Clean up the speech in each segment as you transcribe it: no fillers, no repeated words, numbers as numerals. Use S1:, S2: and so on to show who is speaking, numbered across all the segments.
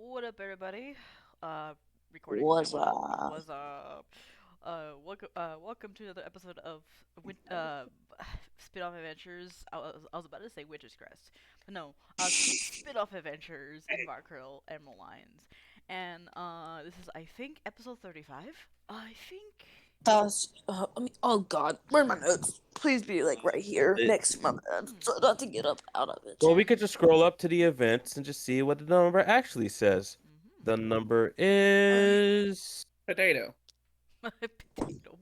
S1: What up, everybody? Recording
S2: Was
S1: demo. Was welcome to another episode of Spinoff Adventures. I was about to say Witch's Crest, but no. Spinoff Adventures in Varkaril, Emerald Lions, and this is I think episode 35. I think.
S2: oh god, where are my notes? Please be like right here
S3: It,
S2: next to my bed,
S1: Hmm.
S2: so I don't have to get up out of it.
S3: well, we could just scroll up to the events and just see what the number actually says.
S1: Mm-hmm.
S3: The number is
S4: Potato.
S1: Potato.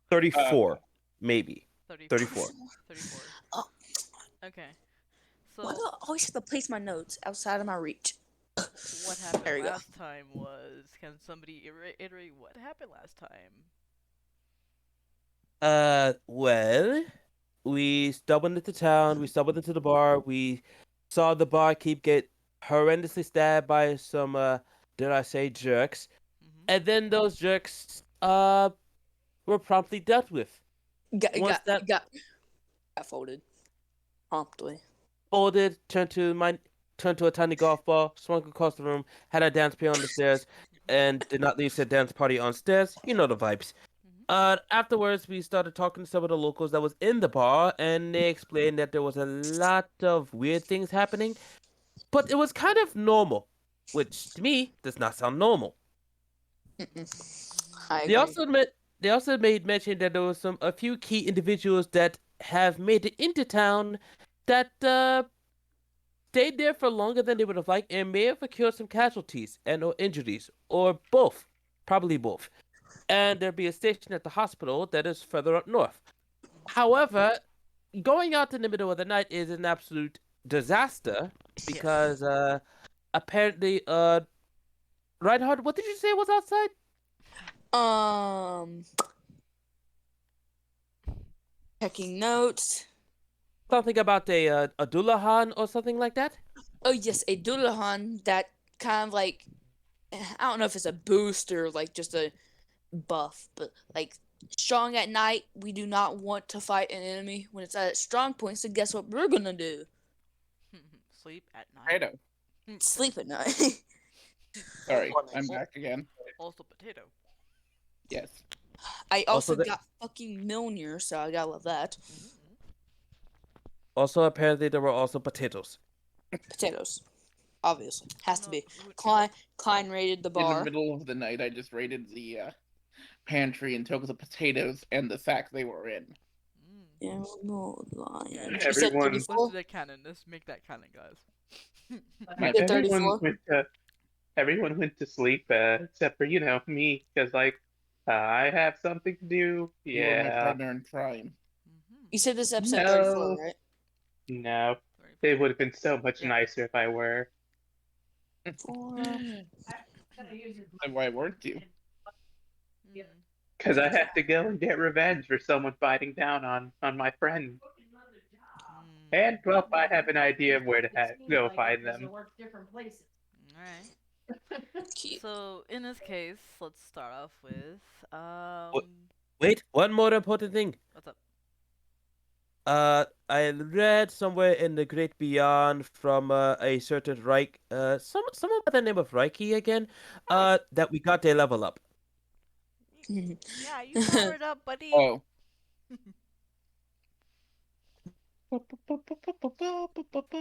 S3: 34, maybe.
S1: 34.
S3: 34.
S1: 34.
S2: Oh,
S1: Okay.
S2: why do
S1: So
S2: I always have to place my notes outside of my reach?
S1: what
S2: There
S1: happened
S2: we go.
S1: last time was, can somebody iterate what happened last time?
S3: Well, we stumbled into town, we stumbled into the bar, we saw the barkeep get horrendously stabbed by some, dare I say, jerks,
S1: Mm-hmm.
S3: and then those jerks, were promptly dealt with.
S2: Got
S3: Once
S2: got
S3: that
S2: got got folded promptly.
S3: folded, turned to a tiny golf ball, swung across the room, had a dance party on the stairs, and did not leave said dance party on stairs. You know the vibes.
S1: Mm-hmm.
S3: Afterwards, we started talking to some of the locals that was in the bar, and they explained that there was a lot of weird things happening, but it was kind of normal, which to me does not sound normal.
S2: I
S1: Mm-hmm.
S3: They
S2: agree.
S3: also admit they also made mention that there was a few key individuals that have made it into town that stayed there for longer than they would have liked and may have occurred some casualties and or injuries, or both. Probably both. And there'd be a station at the hospital that is further up north. However, going out in the middle of the night is an absolute disaster
S1: Yes.
S3: because apparently Reinhard, what did you say was outside?
S2: Um, checking notes.
S3: Something about a Dullahan or something like that?
S2: Oh yes, a Dullahan that kind of like I don't know if it's a boost or like just a buff, but like strong at night, we do not want to fight an enemy when it's at its strong point. So guess what we're gonna do?
S1: Sleep at night.
S4: Potato.
S2: Sleep at night.
S4: Sorry, I'm back again.
S1: Also potato.
S4: Yes.
S2: I
S3: Also
S2: also
S3: the
S2: got fucking Milner, so I gotta love that.
S1: Mm-hmm.
S3: Also apparently there were also potatoes.
S2: Potatoes, obviously, has to
S1: No,
S2: be. Klein rated the
S4: In the
S2: bar.
S4: middle of the night, I just raided the pantry and took the potatoes and the sack they were in.
S1: mm.
S2: Emerald
S1: Yeah,
S2: Lions. You said
S1: let's
S5: Everyone,
S1: do
S2: 34.
S1: that canon. Let's make that canon, guys.
S4: My
S2: You said
S5: everyone
S2: 34.
S5: went to everyone went to sleep except for me because I have something to do.
S4: You were my
S5: Yeah,
S4: partner in crime.
S1: Mm-hmm.
S2: You said this is episode 34,
S5: no,
S2: right?
S5: no. It
S1: 34.
S5: would have been so much
S1: Yeah.
S5: nicer if I were,
S2: Four.
S4: And why weren't you?
S1: Mm.
S5: because I had to go and get revenge for someone fighting down on my friend.
S1: Mm.
S5: And well, I have an idea of where to go find them.
S1: Alright.
S2: Cute.
S1: So in this case, let's start off with
S3: Wait, wait, one more important thing.
S1: what's up?
S3: I read somewhere in the Great Beyond from a certain Reich, someone by the name of Reiki again, that we got a level up.
S1: Yeah, you powered up, buddy.
S4: Oh.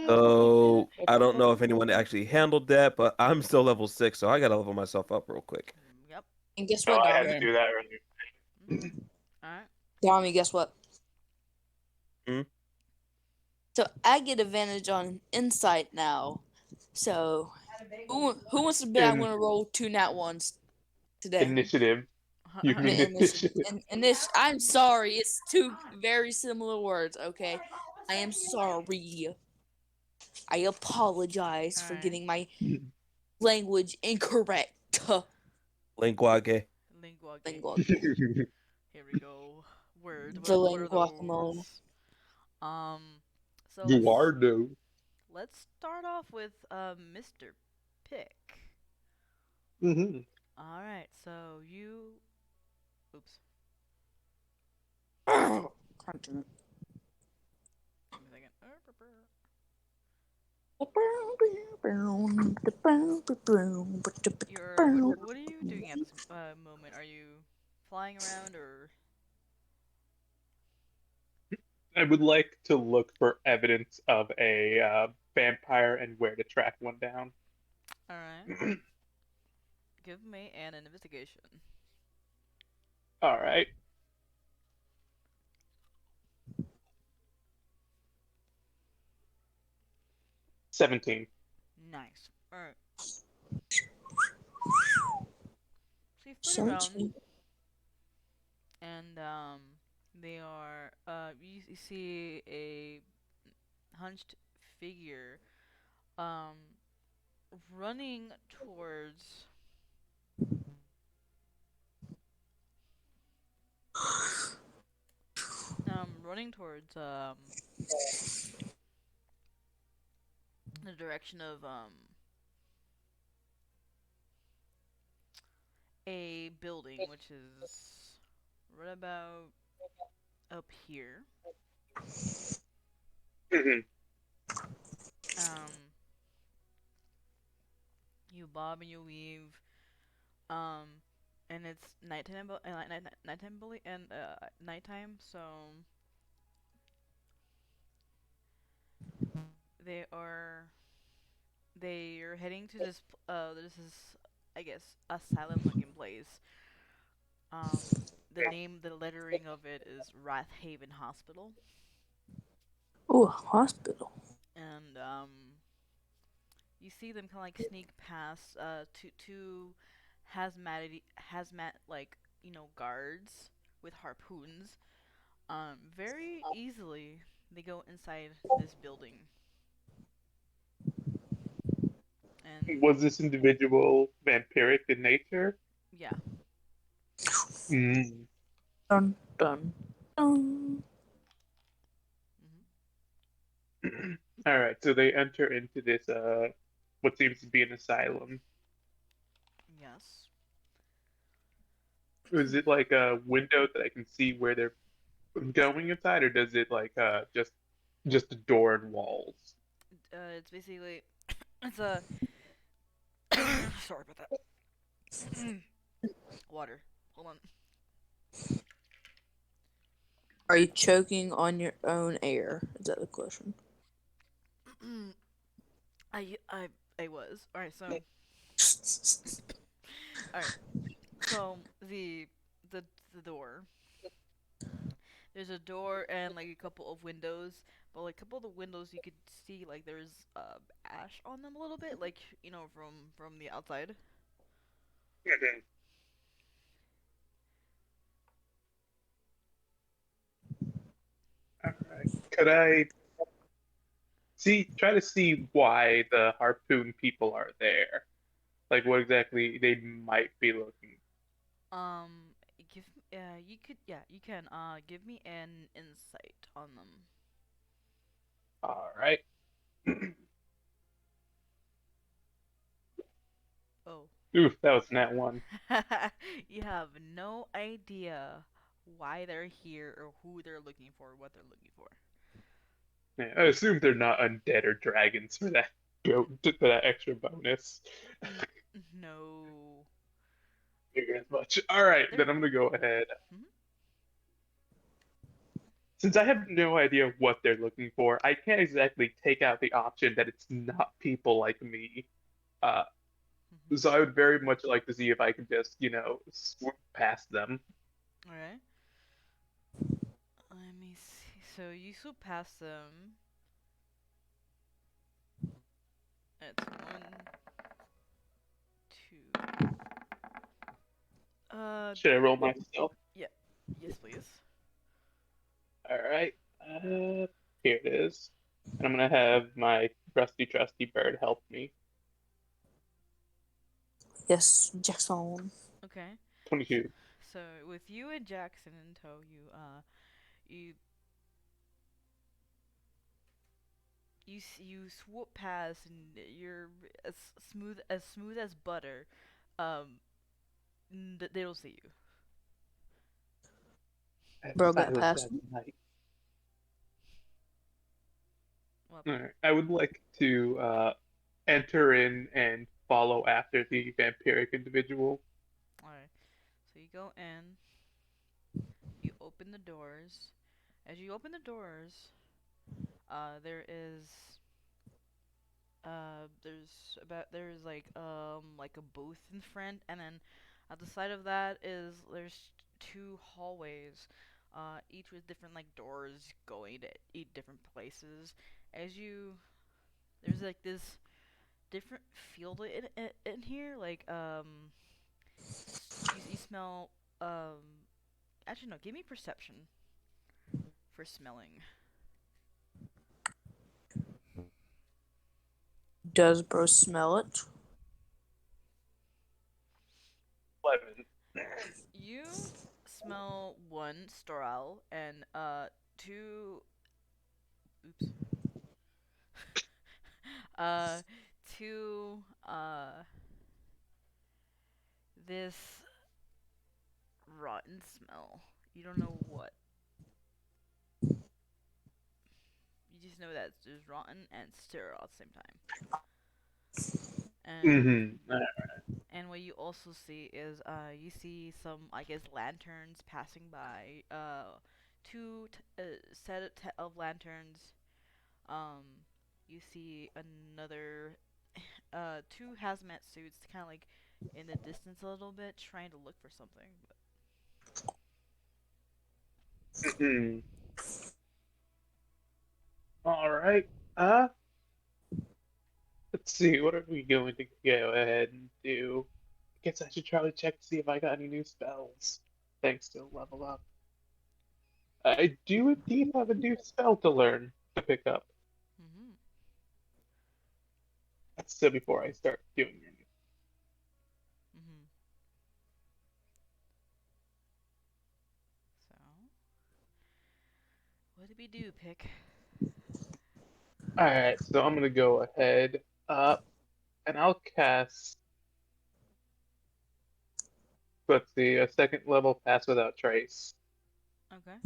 S3: So I don't know if anyone actually handled that, but I'm still level 6, so I gotta level myself up real quick.
S1: Yep.
S2: And guess
S5: Oh,
S2: what,
S5: I had
S2: Dami?
S5: to do that earlier.
S1: Mm-hmm. Alright.
S2: Dami, guess what?
S3: Hmm?
S2: So I get advantage on insight now. So who wants to bet I'm
S5: In
S2: gonna roll 2 nat 1s today?
S5: initiative, you
S2: And,
S5: mean
S2: and this,
S5: initiative?
S2: and this, I'm sorry, it's two very similar words. Okay, I am sorry. I apologize for
S1: Alright.
S2: getting my language incorrect.
S3: Linguage.
S1: Lingua game.
S2: Lingua.
S1: Here we go. Word.
S2: The
S1: What are
S2: linguacamole.
S1: those? So
S5: Guardo.
S1: let's start off with Mr. Pick.
S5: Mm-hmm.
S1: All right. So you. Oops.
S2: Crunching.
S1: Give me a second. What are you doing at this moment? Are you flying around or?
S5: I would like to look for evidence of a vampire and where to track one down.
S1: All right. Give me an investigation.
S5: All right. 17.
S1: Nice. All right. So you flit around, and they are you see a hunched figure um running towards running towards the direction of a building which is right about up here.
S5: Mhm.
S1: Um you bob and you weave, um and it's nighttime nighttime and nighttime, so they are they are heading to this is, I guess, asylum looking place. The name, the lettering of it is Rathhaven Hospital.
S2: Oh, hospital.
S1: And you see them kind of like sneak past two hazmat, like, guards with harpoons. Very easily they go inside this building. And
S5: Was this individual vampiric in nature?
S1: yeah.
S5: Mm.
S2: Dun dun dun.
S1: Hmm.
S5: All right, so they enter into this what seems to be an asylum.
S1: Yes.
S5: Is it like a window that I can see where they're going inside, or does it like just a door and walls?
S1: It's basically it's a sorry about that. Water. Hold on.
S2: Are you choking on your own air? Is that the question?
S1: I I I was. All right, so all right. So the the door. There's a door and like a couple of windows, but like a couple of the windows you could see like there's ash on them a little bit, like, from the outside.
S5: Mhm. All right. Could I try to see why the harpoon people are there? Like what exactly they might be looking.
S1: Um give you could yeah, you can give me an insight on them.
S5: All right.
S1: Oh.
S5: Oof, that was that one.
S1: You have no idea why they're here or who they're looking for, what they're looking for.
S5: Yeah, I assume they're not undead or dragons for that for that extra bonus.
S1: N- no.
S5: Figure as much. All right,
S1: They're
S5: then I'm gonna go ahead.
S1: mhm.
S5: Since I have no idea what they're looking for, I can't exactly take out the option that it's not people like me. Uh,
S1: Mhm.
S5: so I would very much like to see if I could just, swoop past them.
S1: All right. Let me see. So you swoop past them. It's one, two.
S5: Should I roll myself?
S1: Yeah. Yes, please.
S5: All right. Here it is. And I'm gonna have my rusty trusty bird help me.
S2: Yes, Jackson.
S1: Okay.
S5: 22.
S1: So with you and Jackson in tow, you you swoop past and you're as smooth as butter. Um, they don't see you.
S5: I have
S2: Bro got
S5: silence
S2: past
S5: as
S2: me.
S5: night.
S1: Well,
S5: All right. I would like to enter in and follow after the vampiric individual.
S1: all right. So you go in. You open the doors. As you open the doors, there is there's like a booth in front, and then at the side of that is there's two hallways, each with different like doors going to each different places. As you there's like this different feel to it in here, like you smell actually no, give me perception for smelling.
S2: Does bro smell it?
S5: 11.
S1: You smell one Storal and two. Oops. uh, two. This rotten smell. You don't know what. You just know that it's rotten and sterile at the same time. And
S5: Mm-hmm.
S1: and what you also see is you see some, I guess, lanterns passing by. Two of lanterns. Um, you see another two hazmat suits kind of like in the distance a little bit, trying to look for something.
S5: Mm-hmm. All right. Uh, let's see. What are we going to go ahead and do? I guess I should try to check to see if I got any new spells. Thanks to level up. I do indeed have a new spell to learn to pick up.
S1: Mm-hmm.
S5: That's still before I start doing anything.
S1: Mm-hmm. So, what did we do, Pick?
S5: All right, so I'm gonna go ahead up and I'll cast. Let's see, a second level pass without trace.
S1: Okay.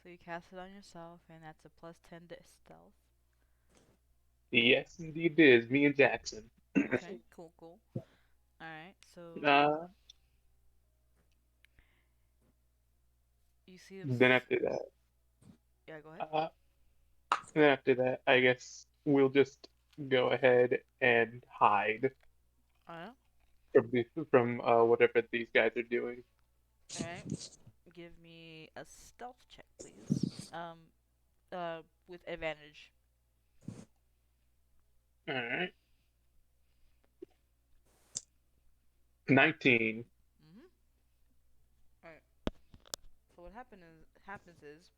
S1: So you cast it on yourself, and that's a plus 10 to stealth.
S5: Yes, indeed it is. Me and Jackson.
S1: Okay, cool, cool. Alright, so
S5: uh,
S1: you see them.
S5: then after that,
S1: Yeah, go ahead.
S5: uh, then after that, I guess we'll just go ahead and hide
S1: Alright.
S5: from whatever these guys are doing.
S1: Alright. Give me a stealth check, please. With advantage.
S5: All right, 19.
S1: Mm-hmm. Alright. So what happens is,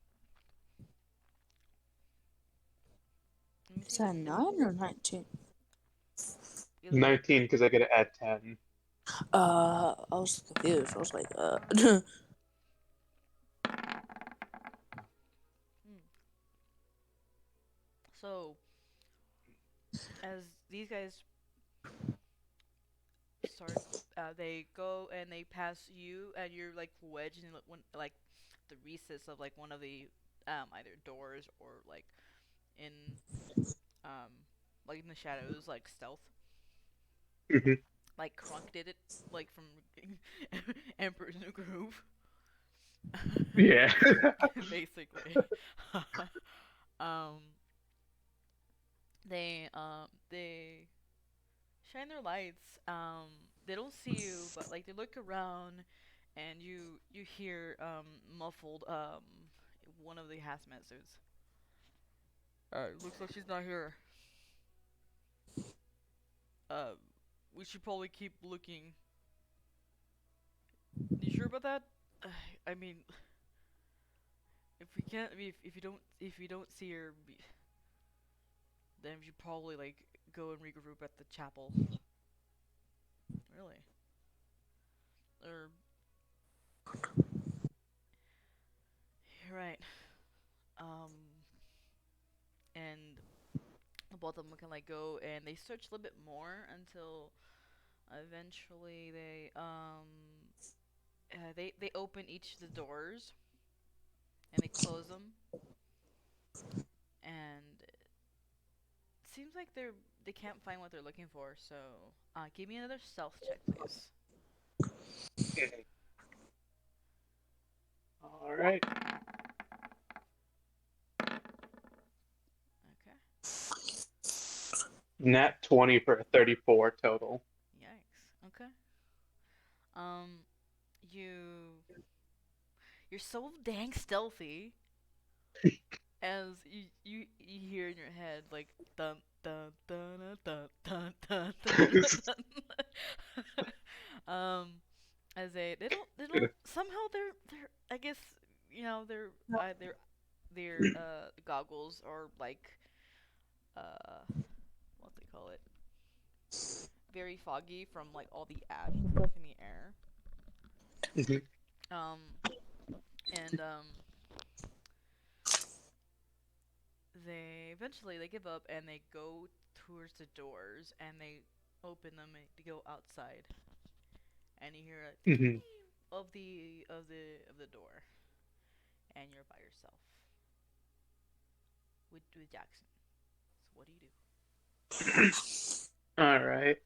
S1: let me
S2: Is
S1: see
S2: that
S1: if
S2: a
S1: you can.
S2: 9 or 19?
S1: 11.
S5: 19 because I get to add 10.
S2: I was confused. I was like,
S1: Hmm. So as these guys start, they go and they pass you, and you're like wedged in like the recess of like one of the either doors or in um like in the shadows, like stealth,
S5: Mhm.
S1: like Crunk did it, like from Emperor's New Groove,
S5: Yeah.
S1: basically. um, they shine their lights. They don't see you, but like they look around, and you hear muffled one of the hazmat suits. Looks like she's not here. Uh, we should probably keep looking. You sure about that? I mean, if we can't, I mean, if you don't see her, then we should probably like go and regroup at the chapel. Really? Or you're right. Um, and both of them can like go and they search a little bit more until eventually they open each of the doors and they close them, and seems like they can't find what they're looking for. So, give me another stealth check, please.
S5: All right.
S1: Okay.
S5: Nat 20 for a 34 total.
S1: Yikes. Okay. Um, you you're so dang stealthy as you hear in your head like dun dun dun dun dun dun dun dun. Dun. As they don't somehow they're I guess their goggles are like uh what they call it, very foggy from like all the ash and stuff in the air.
S5: Mhm.
S1: Um and they eventually they give up and they go towards the doors and they open them to go outside and you hear a
S5: Mhm.
S1: of the door and you're by yourself with Jackson. So what do you do?
S5: All right.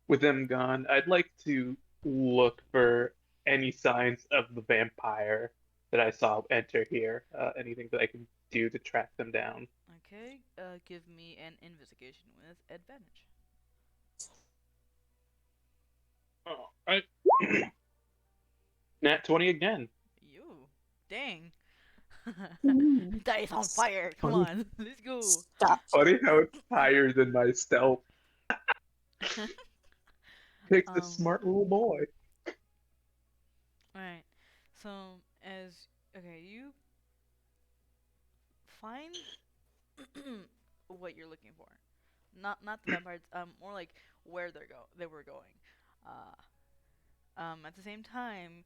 S5: With them gone, I'd like to look for any signs of the vampire that I saw enter here. Anything that I can do to track them down.
S1: Okay, give me an investigation with advantage.
S5: All right. Nat 20 again.
S1: You, dang,
S2: Ooh,
S1: dice on fire! Come
S2: funny.
S1: on, let's go.
S2: Stop.
S5: Funny how it's higher than my stealth. Takes a
S1: um,
S5: smart little boy.
S1: all right. So you find what you're looking for. Not the vampires. More like where they were going. At the same time,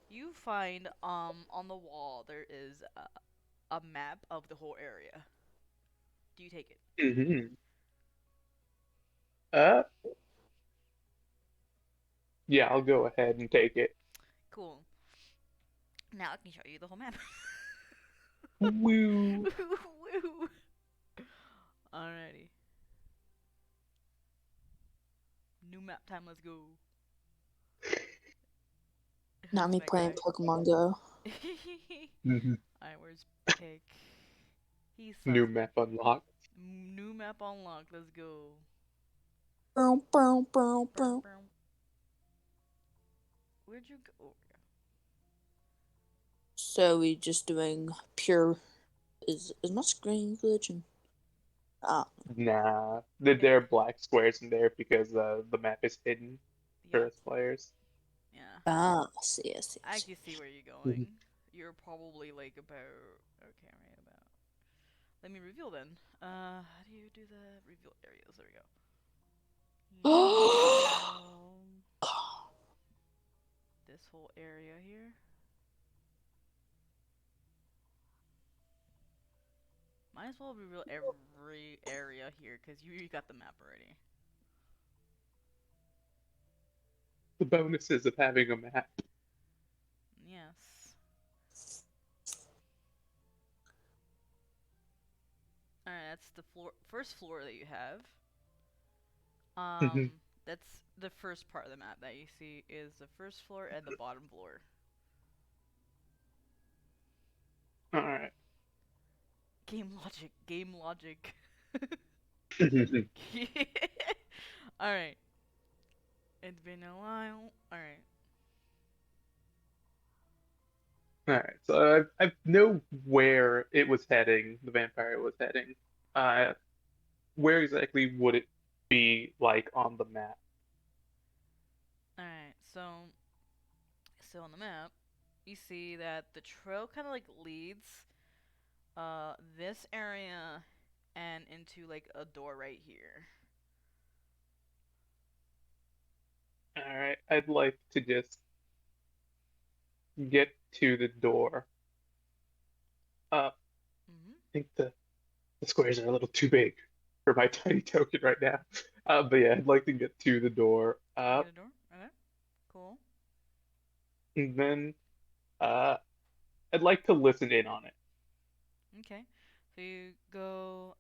S1: you find on the wall there is a map of the whole area. Do you take it?
S5: Hmm. Uh, yeah, I'll go ahead and take it.
S1: Cool. Now I can show you the whole map.
S5: Woo.
S1: Woo. Alrighty. New map time. Let's go.
S2: Not
S1: Who's
S2: me
S1: my
S2: playing
S1: guy?
S2: Pokemon Go.
S5: Mhm.
S1: Alright, where's Pick? He
S5: New
S1: sucks.
S5: map unlocked.
S1: New map unlocked. Let's go.
S2: Boom, boom, boom,
S1: Bow,
S2: boom.
S1: bow. Where'd you go? Oh, yeah.
S2: So we just doing pure. Is my screen glitching? Ah,
S5: Nah,
S1: Okay.
S5: there are black squares in there because the map is hidden for
S1: Yep.
S5: us players.
S1: Yeah.
S2: I see, I see, I
S1: I
S2: see.
S1: can see where you're
S5: Mhm.
S1: going. You're probably like about. Okay, right about. Let me reveal then. How do you do the reveal areas? There we go. You reveal this whole area here. Might as well reveal every area here because you got the map already.
S5: The bonuses of having a map.
S1: Yes. All right, that's the first floor that you have.
S5: Mhm.
S1: That's the first part of the map that you see is the first floor and the bottom floor.
S5: All right.
S1: Game logic, game logic.
S5: All
S1: All right. It's been a while. All right.
S5: right. So I know where it was heading. The vampire was heading. Uh, where exactly would it be like on the map?
S1: All right. So on the map, you see that the trail kind of like leads this area and into like a door right here.
S5: All right. I'd like to just get to the door. I
S1: Mhm.
S5: think the squares are a little too big for my tiny token right now. But yeah, I'd like to get to the door.
S1: Get a door. Okay. Cool.
S5: And then uh, I'd like to listen in on it.
S1: Okay. So you go.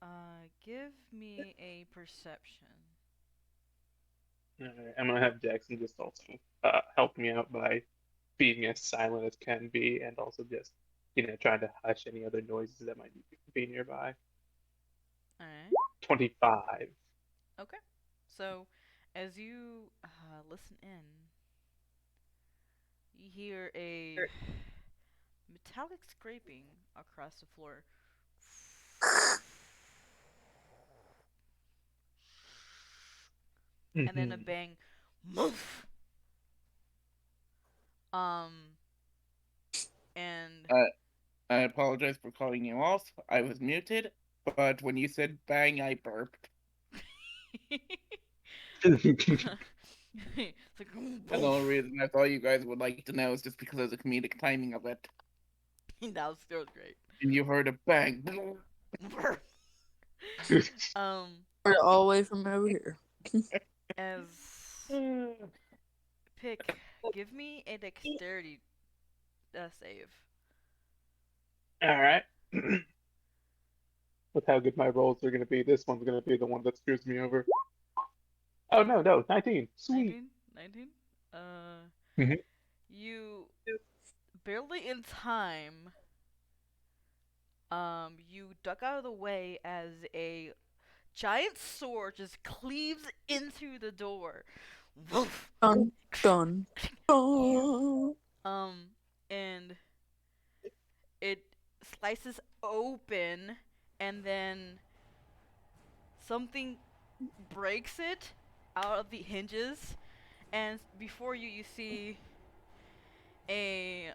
S1: Give me a perception.
S5: Alright, I'm gonna have Jackson just also help me out by being as silent as can be, and also just trying to hush any other noises that might be nearby.
S1: All right.
S5: 25.
S1: Okay. So, as you listen in, you hear a metallic scraping across the floor, and then a
S5: Mhm.
S1: bang, moof. Um, and
S4: Uh, I apologize for calling you off. I was muted, but when you said bang, I burped.
S1: it's like
S4: And the only
S1: boof.
S4: reason I thought you guys would like to know is just because of the comedic timing of it.
S1: That was great.
S4: And you heard a bang.
S1: um,
S2: We're all the way from over here.
S1: as pick, give me a dexterity save.
S5: Alright. With how good my rolls are gonna be, this one's gonna be the one that screws me over. Oh no, no, 19. Sweet.
S1: 19? 19? Uh,
S5: Mhm.
S1: you barely in time. You duck out of the way as a giant sword just cleaves into the door. Woof.
S2: Dun, dun, dun.
S1: Um, and it slices open, and then something breaks it out of the hinges, and before you, you see a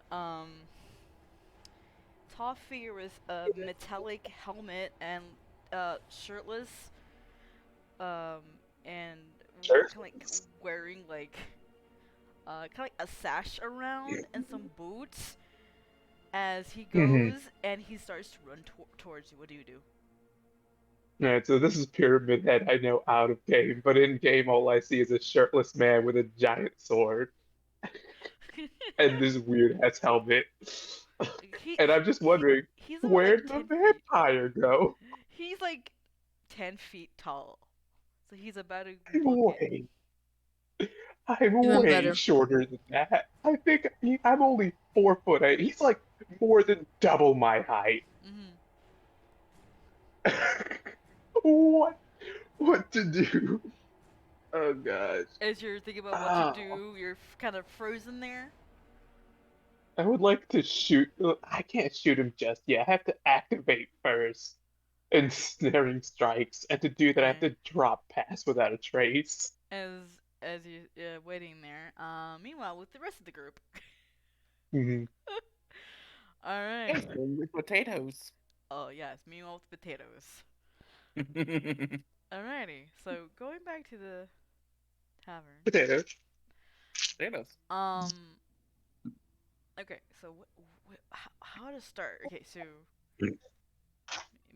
S1: tall figure with a metallic helmet and shirtless, um, and
S5: Sure.
S1: kind of like wearing like kind of like a sash around and some boots. As he
S5: Mhm.
S1: goes and he starts to run towards you, what do you do?
S5: Alright, so this is Pyramid Head I know out of game, but in game all I see is a shirtless man with a giant sword and this weird ass helmet.
S1: he,
S5: And
S1: he
S5: I'm just wondering,
S1: he's about like
S5: where'd the
S1: 10 feet.
S5: vampire go?
S1: He's like 10 feet tall, so he's about to
S5: I'm
S1: book it.
S5: way, I'm
S2: Even
S5: way
S2: better.
S5: shorter than that. I think I'm only 4 foot 8. He's like more than double my height.
S1: Hmm.
S5: What? What to do? Oh gosh.
S1: As you're thinking about what to
S5: Oh,
S1: do, you're kind of frozen there.
S5: I would like to shoot. I can't shoot him just yet. I have to activate first. Ensnaring strikes, and to do that, I have
S1: Okay.
S5: to drop pass without a trace.
S1: As you waiting there. Meanwhile, with the rest of the group.
S5: Mhm.
S4: Yes,
S1: Alrighty.
S4: with potatoes.
S1: Oh yes, meanwhile with potatoes.
S4: Potatoes.
S1: Alrighty. So going back to the tavern.
S5: Potato.
S1: Um. Okay. So how to start? Okay. So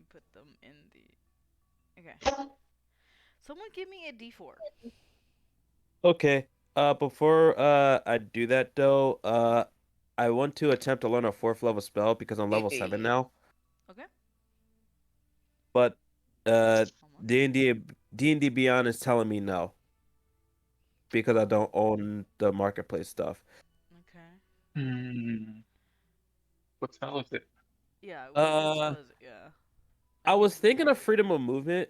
S1: put them in the. Okay. Someone give me a D4.
S3: Okay. Before I do that though, I want to attempt to learn a fourth level spell because I'm level 7
S4: Hey.
S3: now.
S1: Okay.
S3: But uh
S1: Almost.
S3: D&D Beyond is telling me no because I don't own the marketplace stuff.
S1: Okay.
S5: Hmm. What spell is it?
S1: Yeah. What spell
S3: Uh
S1: is it? Yeah. I
S3: I
S1: need
S3: was
S1: some
S3: thinking of
S1: info.
S3: freedom of movement.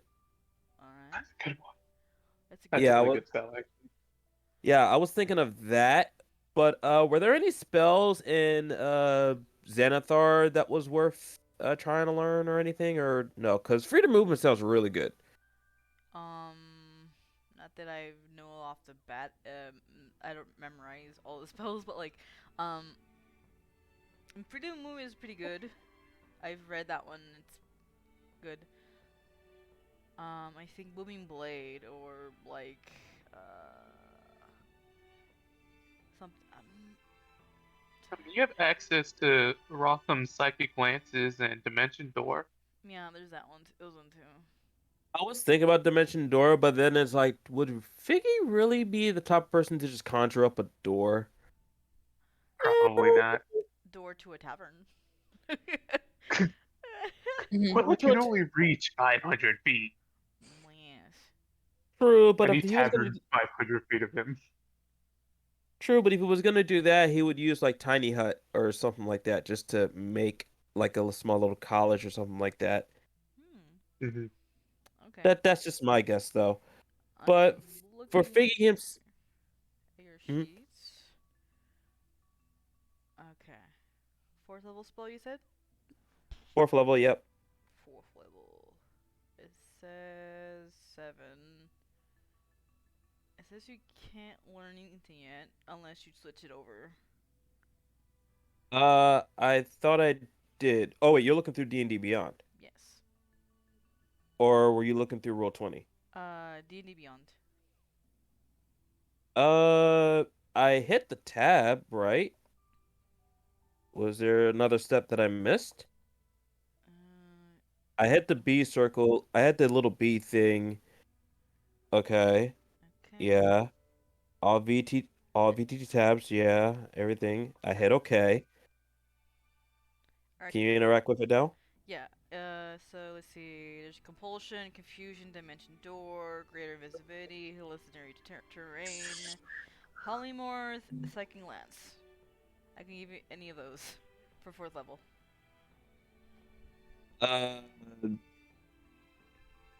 S1: All right.
S5: That's a good one.
S1: That's a
S5: That's
S1: good
S5: a
S3: Yeah, I
S1: one.
S5: really
S3: was
S5: good spell, actually.
S3: yeah, I was thinking of that. But were there any spells in Xanathar that was worth trying to learn or anything or no? Because freedom of movement sounds really good.
S1: Not that I know off the bat. I don't memorize all the spells, but like, um, Freedom Movie is pretty good. I've read that one. It's good. I think Booming Blade or like, something.
S5: You have access to Rotham's Psychic Lances and Dimension Door.
S1: Yeah, there's that one. Those one too.
S3: I was thinking about Dimension Door, but then it's like, would Figgy really be the top person to just conjure up a door?
S5: Probably not.
S1: Door to a tavern.
S2: Mhm.
S5: But like,
S3: Which
S5: you'd
S3: would
S5: only reach 500 feet.
S1: Yes.
S3: true, but
S5: And
S3: if
S5: he
S3: he was gonna
S5: tethered 500 feet of him.
S3: true, but if he was gonna do that, he would use like tiny hut or something like that just to make like a small little college or something like that.
S1: Hmm.
S5: Hmm.
S1: Okay.
S3: That's just my guess though.
S1: I'm
S3: But for
S1: looking
S3: figuring him,
S1: at your
S3: Mhm.
S1: sheets. Okay. Fourth level spell, you said?
S3: Fourth level, yep.
S1: Fourth level. It says 7. It says you can't learn anything yet unless you switch it over.
S3: I thought I did. Oh wait, you're looking through D&D Beyond,
S1: Yes.
S3: or were you looking through Roll20?
S1: D&D Beyond.
S3: Uh, I hit the tab, right? Was there another step that I missed?
S1: Uh,
S3: I hit the B circle. I had the little B thing. Okay.
S1: okay.
S3: Yeah. All VTT tabs, yeah, everything. I hit okay.
S1: Alright.
S3: Can you interact with it now?
S1: Yeah. So let's see. There's compulsion, confusion, dimension door, greater visibility, hallucinatory terrain, polymorph, psychic lance. I can give you any of those for fourth level.
S3: Uh,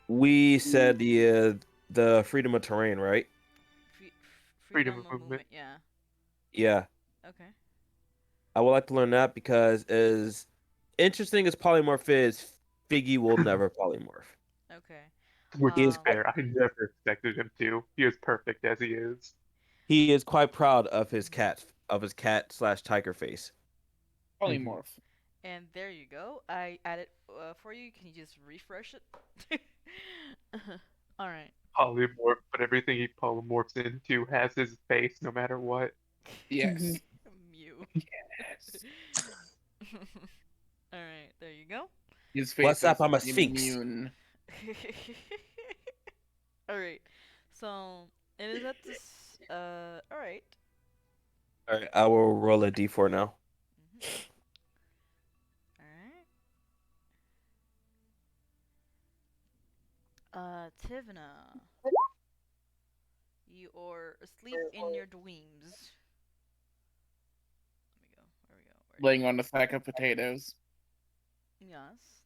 S3: we said the freedom of terrain, right?
S5: Freedom
S1: Freedom
S5: of
S1: of
S5: movement.
S1: movement. Yeah.
S3: Yeah.
S1: Okay.
S3: I would like to learn that because as interesting as polymorph is, Figgy will never polymorph.
S1: Okay.
S5: Which
S3: He
S5: is
S3: is
S1: Um.
S5: fair. I never expected him to. He is perfect as he is.
S3: he is quite proud
S1: Mhm.
S3: of his cat slash tiger face.
S5: Hmm.
S4: Polymorph.
S1: And there you go. I added for you. Can you just refresh it? All right.
S5: Polymorph, but everything he polymorphs into has his face no matter what.
S2: Mhm.
S4: Yes.
S1: Mew.
S4: Yes.
S1: All right. There you go.
S4: His face
S3: What's up?
S4: is
S3: I'm a sphinx.
S4: immune.
S1: All right. So it is at this. All right.
S3: All right, I will roll a d4 now.
S1: Mhm. All right. Tivna, you are asleep in your dreams. Let me go. Where we go? Where
S4: Laying on a sack of potatoes.
S1: Yes.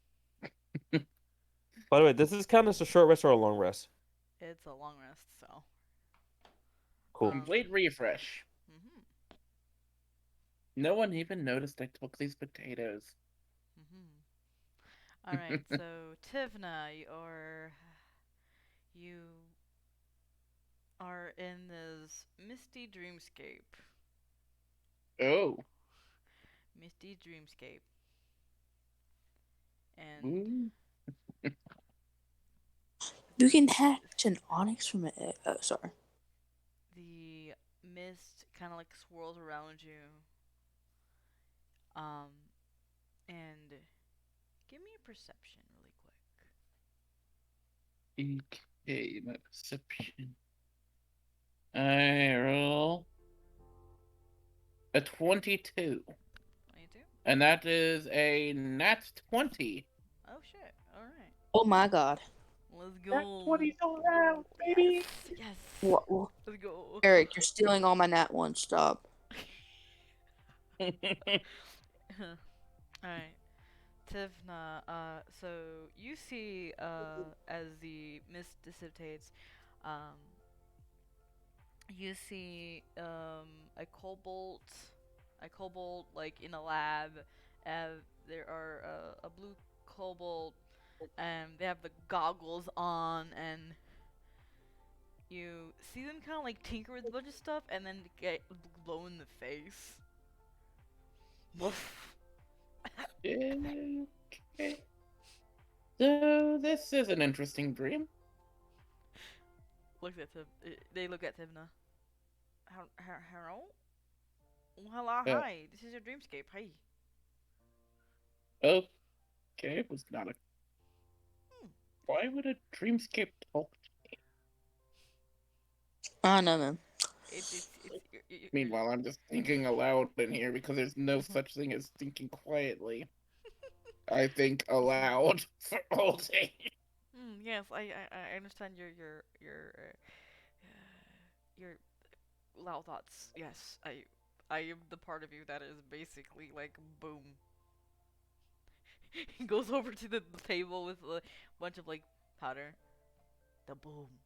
S3: By the way, this is kind of a short rest or a long rest.
S1: It's a long rest, so.
S3: Cool.
S4: Complete refresh.
S1: Mhm.
S4: No one even noticed I took these potatoes.
S1: Mhm. All right. So Tivna, you are in this misty dreamscape.
S4: Oh.
S1: Misty dreamscape, and
S4: Ooh.
S2: You
S1: the
S2: can hatch an onyx from it. Oh, sorry.
S1: the mist kind of like swirls around you. Um, and give me a perception really quick.
S4: Okay, my perception. I roll a 22.
S1: 22.
S4: And that is a nat 20.
S1: Oh shit! All right,
S2: Oh my god.
S1: let's
S5: That
S1: go.
S5: 20's around,
S1: Yes,
S5: baby!
S1: yes.
S2: What?
S1: Let's go.
S2: Eric, you're stealing all my nat one. Stop.
S1: All right. Tivna, so you see, as the mist dissipates, um, you see, a cobalt, like, in a lab, and there are, a blue cobalt, and they have the goggles on, and you see them kind of, like, tinker with a bunch of stuff, and then get blown in the face.
S4: Okay. So this is an interesting dream.
S1: Looks at Tim. They look at Tivna. Hello? Hello,
S4: Uh,
S1: hi. This is your dreamscape. Hi.
S4: okay, it was not a.
S1: Hmm.
S4: Why would a dreamscape talk?
S2: I know, man.
S1: It's you're
S4: Meanwhile, I'm just thinking aloud in here because there's no such thing as thinking quietly. I think, aloud for all day.
S1: Yes, I understand your loud thoughts. Yes, I am the part of you that is basically like boom. He goes over to the table with a bunch of like powder. The boom.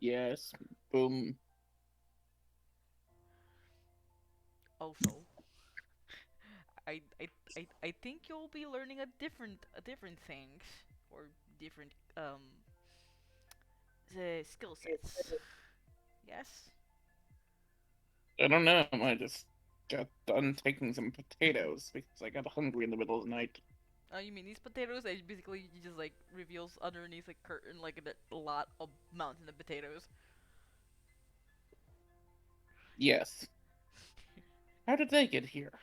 S4: Yes, boom.
S1: Also, I think you'll be learning a different things or different the skill sets. Yes.
S4: I don't know. I just got done taking some potatoes because I got hungry in the middle of the night.
S1: Oh, you mean these potatoes? And basically, you just like reveals underneath a curtain like a lot of mountain of potatoes.
S4: Yes. How did they get here?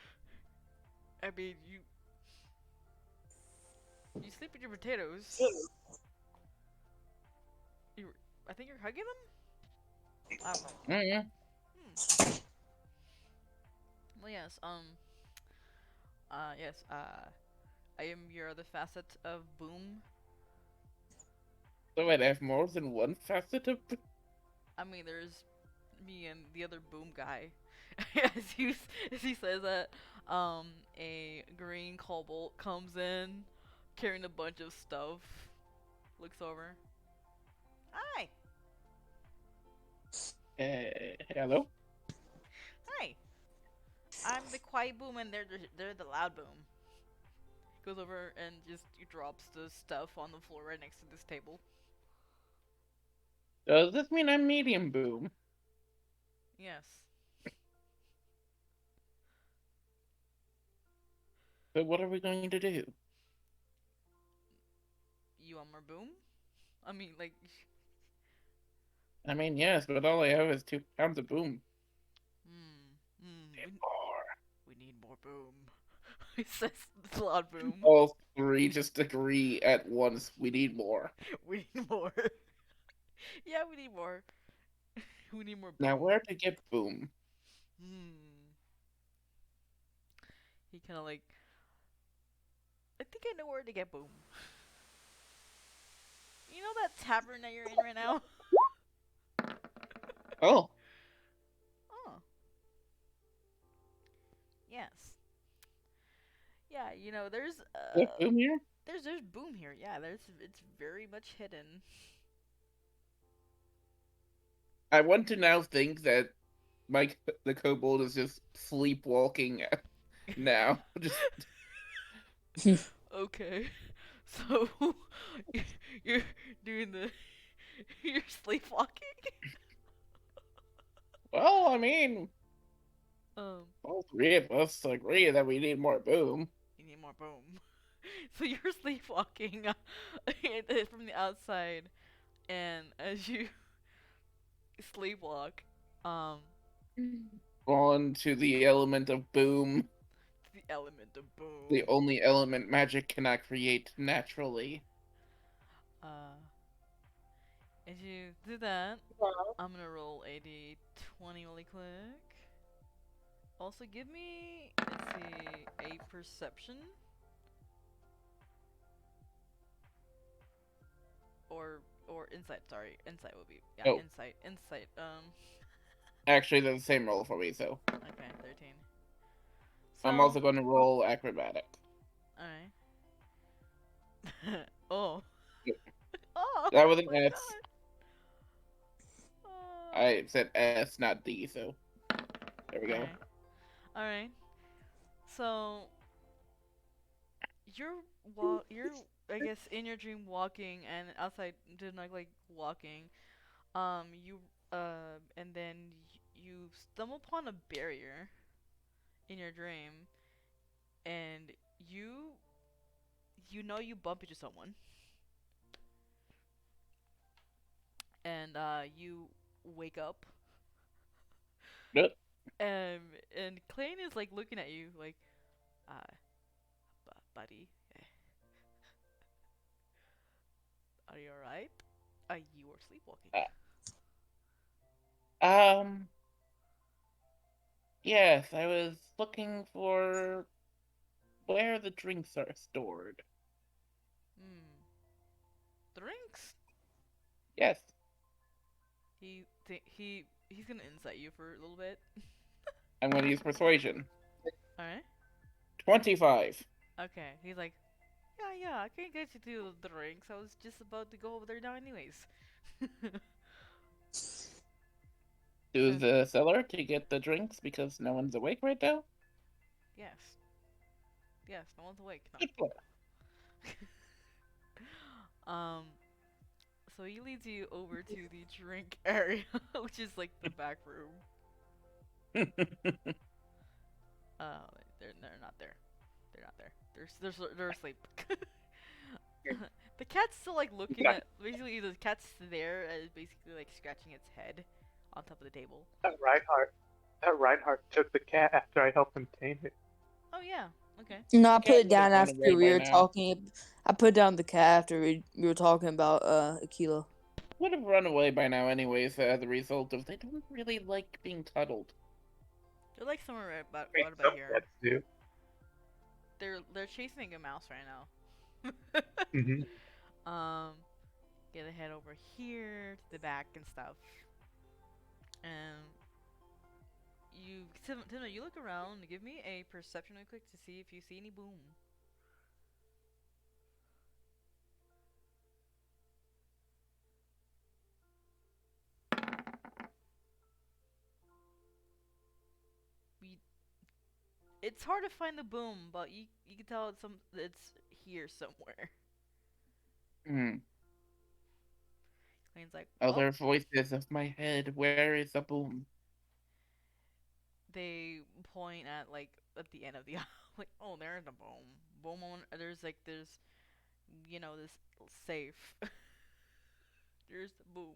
S1: I mean, you sleep with your potatoes. You, I think you're hugging them. I don't know.
S4: Mm,
S1: Hmm. Well, yes. Yes. I am your other facet of Boom.
S4: so I'd have more than one facet of.
S1: I mean, there's me and the other Boom guy. As he says that, a green cobalt comes in, carrying a bunch of stuff. Looks over. Hi,
S4: Hello?
S1: hi. I'm the quiet Boom, and they're the loud Boom. Goes over and just drops the stuff on the floor right next to this table.
S4: Does this mean I'm medium boom?
S1: Yes.
S4: So what are we going to do?
S1: You want more Boom? I mean, like,
S4: I mean, yes, but all I have is 2 pounds of boom.
S1: we,
S4: Or
S1: we need more Boom. He says the loud Boom.
S4: all three just agree at once. We need more.
S1: We need more. Yeah, we need more. We need more
S4: Now,
S1: Boom.
S4: where to get boom?
S1: Hmm. He kind of like, I think I know where to get Boom. You know that tavern that you're in right now?
S4: Oh,
S1: Oh, yes. Yeah, there's
S4: with boom here?
S1: there's Boom here. Yeah, it's very much hidden.
S4: I want to now think that the kobold is just sleepwalking now. Just
S1: Okay. So you're doing the you're sleepwalking?
S4: well, I mean,
S1: Um,
S4: all three of us agree that we need more boom.
S1: you need more Boom. So you're sleepwalking from the outside, and as you sleepwalk, um,
S4: On to the element of boom,
S1: the element of
S4: the
S1: Boom.
S4: only element magic cannot create naturally.
S1: Uh, as you do that, I'm gonna roll a d20 really quick. Also, give me, let's see, a perception or insight. Sorry, insight would be, yeah,
S4: Oh,
S1: insight.
S4: actually, they're the same roll for me, so
S1: Okay, 13.
S4: I'm
S1: So,
S4: also going to roll acrobatic.
S1: all right. Oh, oh
S4: That was an
S1: my
S4: S.
S1: god. Oh.
S4: I said S, not D, so there we
S1: All
S4: go.
S1: right, all right. So you're I guess in your dream walking and outside just like walking. You and then you stumble upon a barrier in your dream, and you bump into someone, and you wake up,
S4: Nope.
S1: and Clayton is like looking at you like, uh, buddy, are you alright? You were sleepwalking.
S4: Um, yes, I was looking for where the drinks are stored.
S1: Hmm. Drinks?
S4: Yes,
S1: He's gonna insight you for a little bit.
S4: I'm going to use persuasion.
S1: All right.
S4: 25.
S1: Okay. He's like, yeah, I can get you to the drinks. I was just about to go over there now, anyways.
S4: To
S1: So
S4: the cellar to get the drinks because no one's awake right now?
S1: yes, yes, no one's awake.
S4: Good plan.
S1: No. So he leads you over to the drink area, which is like the back room. Uh, they're not there. They're not there. They're asleep. The cat's still like looking at. Basically, the cat's there, basically like scratching its head on top of the table.
S5: That Reinhardt took the cat after I helped him tame it.
S1: Oh yeah. Okay.
S2: No, I
S4: The
S2: put
S4: cat
S2: it
S4: would have
S2: down
S4: run
S2: after
S4: away
S2: we
S4: by
S2: were
S4: now.
S2: talking. I put down the cat after we were talking about Aquila.
S4: Would have run away by now, anyways, as a result of they don't really like being cuddled.
S1: They're like somewhere
S5: I mean,
S1: right about
S5: some
S1: here.
S5: cats do.
S1: They're chasing a mouse right now.
S5: Mm-hmm.
S1: Yeah, they head over here to the back and stuff. And Timna, you look around. Give me a perception real quick to see if you see any boom. We, it's hard to find the boom, but you can tell it's here somewhere.
S4: Hmm.
S1: Lane's like, well,
S4: Other voices of my head, where is the boom?
S1: they point at like at the end of the aisle, like, oh, there's the boom. Boom on. There's this safe. There's the boom.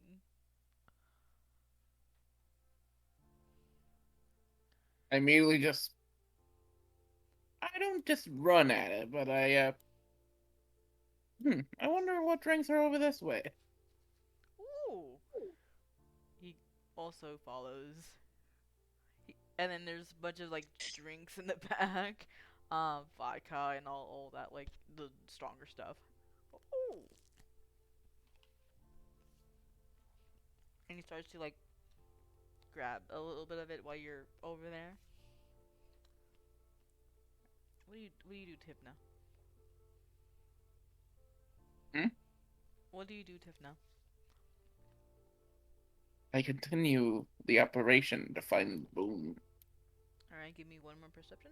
S4: I immediately just... I don't just run at it, but I wonder what drinks are over this way.
S1: Ooh. He also follows. And then there's a bunch of like drinks in the back, vodka and all that, like the stronger stuff. Ooh. And he starts to like grab a little bit of it while you're over there. What do you do, Tifna?
S4: Hmm?
S1: What do you do, Tifna?
S4: I continue the operation to find the boom.
S1: All right, give me one more perception.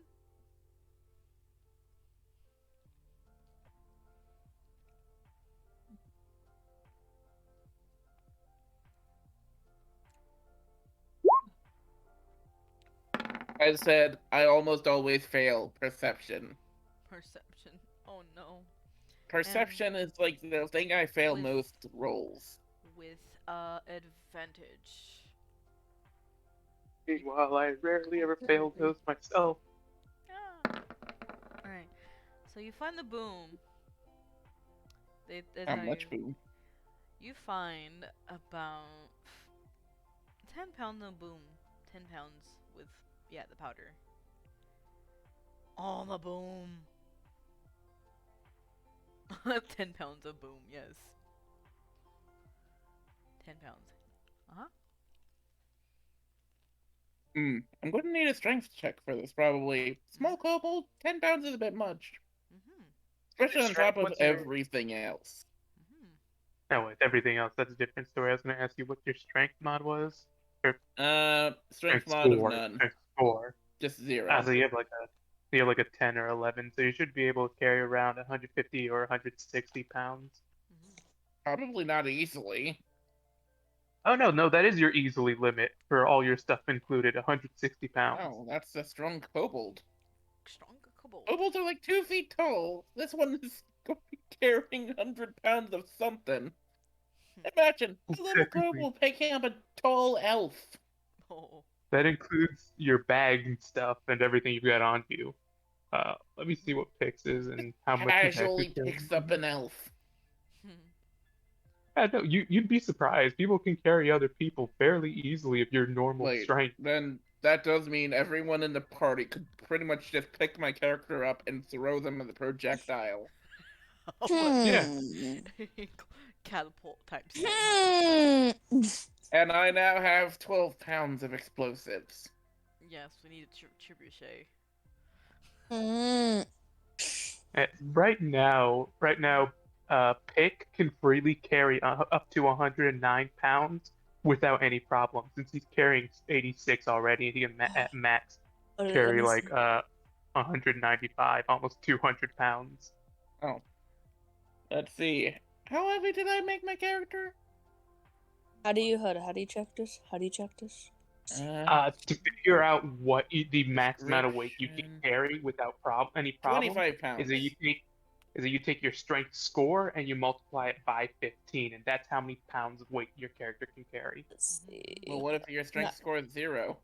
S4: I said I almost always fail perception.
S1: Perception. Oh no.
S4: Perception is like the thing I fail
S1: with-
S4: most rolls.
S1: With advantage.
S5: Meanwhile, I rarely ever fail those myself.
S1: Ah. All right. So you find the boom. They
S4: How
S1: tell
S4: much
S1: you
S4: boom?
S1: you find about 10 pounds of boom. 10 pounds with the powder. All the boom. 10 pounds of boom. Yes. 10 pounds.
S4: I'm going to need a strength check for this, probably. Small kobold, 10 pounds is a bit much.
S1: Mhm.
S4: Especially on top of
S5: What's your-
S4: everything else.
S1: Mhm.
S5: No, with everything else, that's a different story. I was going to ask you what your strength mod was. Or
S4: Strength mod of
S5: score.
S4: none.
S5: Strength score.
S4: Just 0.
S5: So you have like a 10 or 11, so you should be able to carry around 150 or 160 pounds.
S1: Mhm.
S4: Probably not easily.
S5: Oh no, that is your easily limit for all your stuff included, 160 pounds.
S4: Oh, that's a strong kobold.
S1: Stronger kobold.
S4: Kobolds are like 2 feet tall. This one is going to be carrying 100 pounds of something. Imagine a little kobold picking up a tall elf.
S1: Oh.
S5: That includes your bag and stuff and everything you've got on you. Let me see what Pix is and how much he's actually
S4: Casually
S5: carrying.
S4: picks up an elf.
S5: No, you'd be surprised. People can carry other people fairly easily if you're normal
S4: Wait,
S5: strength.
S4: then that does mean everyone in the party could pretty much just pick my character up and throw them in the projectile.
S1: Oh my
S5: Yeah.
S2: Hmm.
S1: catapult type 10.
S2: Hmm.
S4: And I now have 12 pounds of explosives.
S1: Yes, we need a trebuchet.
S2: Hmm.
S5: Right now, Pick can freely carry up to 109 pounds without any problem, since he's carrying 86 already, and he can at max
S2: Let
S5: carry
S2: me
S5: like
S2: see.
S5: 195, almost 200 pounds.
S4: Oh, let's see. How heavy did I make my character?
S2: How do you check this? How do you check this?
S5: To figure out what the max amount of weight you can
S4: Description.
S5: carry without any problem
S4: 25
S5: is
S4: pounds.
S5: that you take your strength score and you multiply it by 15, and that's how many pounds of weight your character can carry.
S2: Let's
S4: Well,
S2: see.
S4: what if your strength
S2: Not,
S4: score is 0?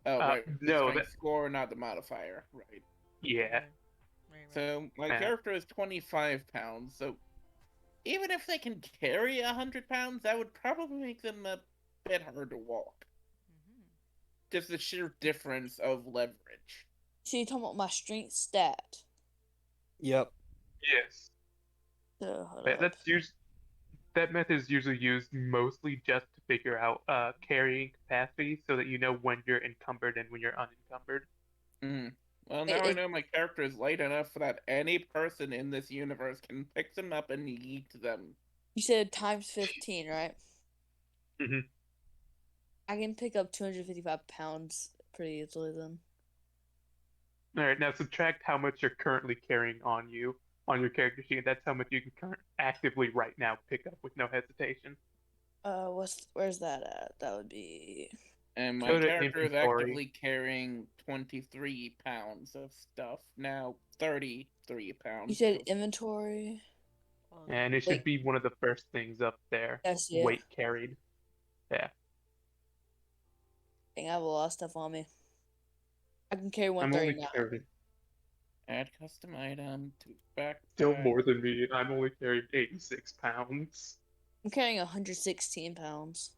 S4: Oh, right. The
S5: No,
S4: strength score, not the modifier. Right.
S5: yeah,
S1: Right.
S4: So, my
S5: yeah.
S4: character is 25 pounds, so even if they can carry 100 pounds, that would probably make them a bit hard to walk.
S1: Mm-hmm.
S4: Just the sheer difference of leverage.
S2: so you're talking about my strength stat.
S3: Yep.
S5: Yes.
S2: So hold
S5: Yeah,
S2: up.
S5: that method is usually used mostly just to figure out carrying capacity, so that you know when you're encumbered and when you're unencumbered.
S4: Mm. Well,
S2: Wait,
S4: now I know my character is light enough that any person in this universe can pick them up and yeet them.
S2: You said times 15, right?
S5: Mhm.
S2: I can pick up 255 pounds pretty easily then.
S5: All right, now subtract how much you're currently carrying on you on your character sheet. That's how much you can actively right now pick up with no hesitation.
S2: Where's that at? That would be.
S4: And my
S5: Go to
S4: character is
S5: inventory.
S4: actively carrying 23 pounds of stuff. Now 33 pounds.
S2: You said
S4: of-
S2: inventory.
S5: And it should
S2: Wait.
S5: be one of the first things up there.
S2: Yes, yeah.
S5: Weight carried. Yeah.
S2: Dang, I have a lot of stuff on me. I can carry
S5: I'm only
S2: 139.
S5: carrying
S4: Add custom item to backpack.
S5: still more than me. I'm only carrying 86 pounds.
S2: I'm carrying 116 pounds.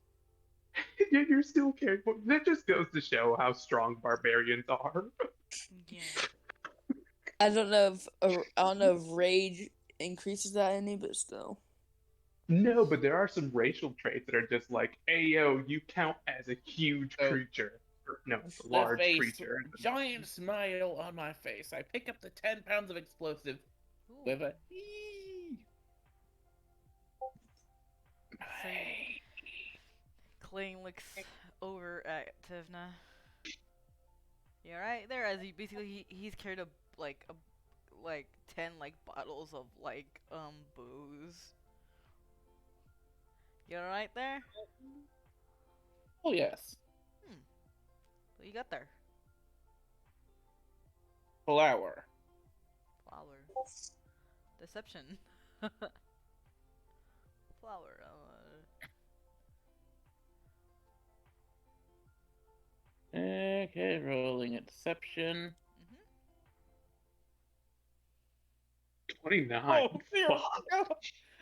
S5: Yet you're still carrying. That just goes to show how strong barbarians are.
S1: Yeah.
S2: I don't know if rage increases that any, but still.
S5: No, but there are some racial traits that are just like, hey yo, you count as a huge
S4: Oh.
S5: creature. Or, no, a
S4: The
S5: large
S4: face,
S5: creature.
S4: giant smile on my face. I pick up the 10 pounds of explosive
S1: Ooh.
S4: with a.
S1: Clayne looks over at Tivna. Yeah, right there. As he's carried like 10 like bottles of like booze. You alright there?
S4: Oh, yes.
S1: What you got there?
S4: Flour.
S1: Flower. Deception. Flower.
S4: Okay, rolling a deception.
S5: 29.
S4: Oh, dear
S5: Fuck.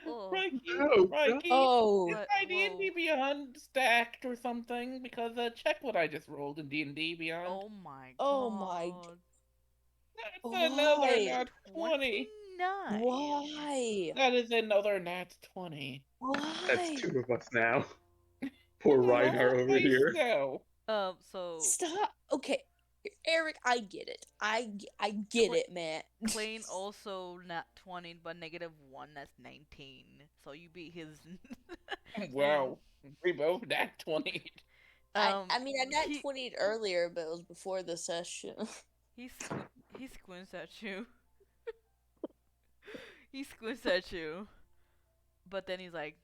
S1: Oh.
S4: Mikey,
S5: No,
S4: Mikey,
S2: Oh.
S4: is
S1: What?
S4: my D&D
S1: Whoa.
S4: Beyond stacked or something? Because check what I just rolled in D&D Beyond.
S1: Oh my
S2: Oh my
S1: god.
S4: That's another
S2: Why?
S4: nat 20.
S1: 29.
S2: Why?
S4: That is another nat 20.
S5: That's
S2: Why?
S5: 2 of us now. Poor
S4: Look at
S5: Reinhardt
S4: my
S5: over
S4: face
S5: here.
S4: now.
S1: So
S2: Stop. Okay, Eric, I get it. I get it, man.
S1: Clayne also not 20, but -1. That's 19. So you beat his.
S4: Wow, we both nat 20.
S2: I mean, I nat
S1: he
S2: 20'd earlier, but it was before the session.
S1: he squints at you. He squints at you, but then he's like,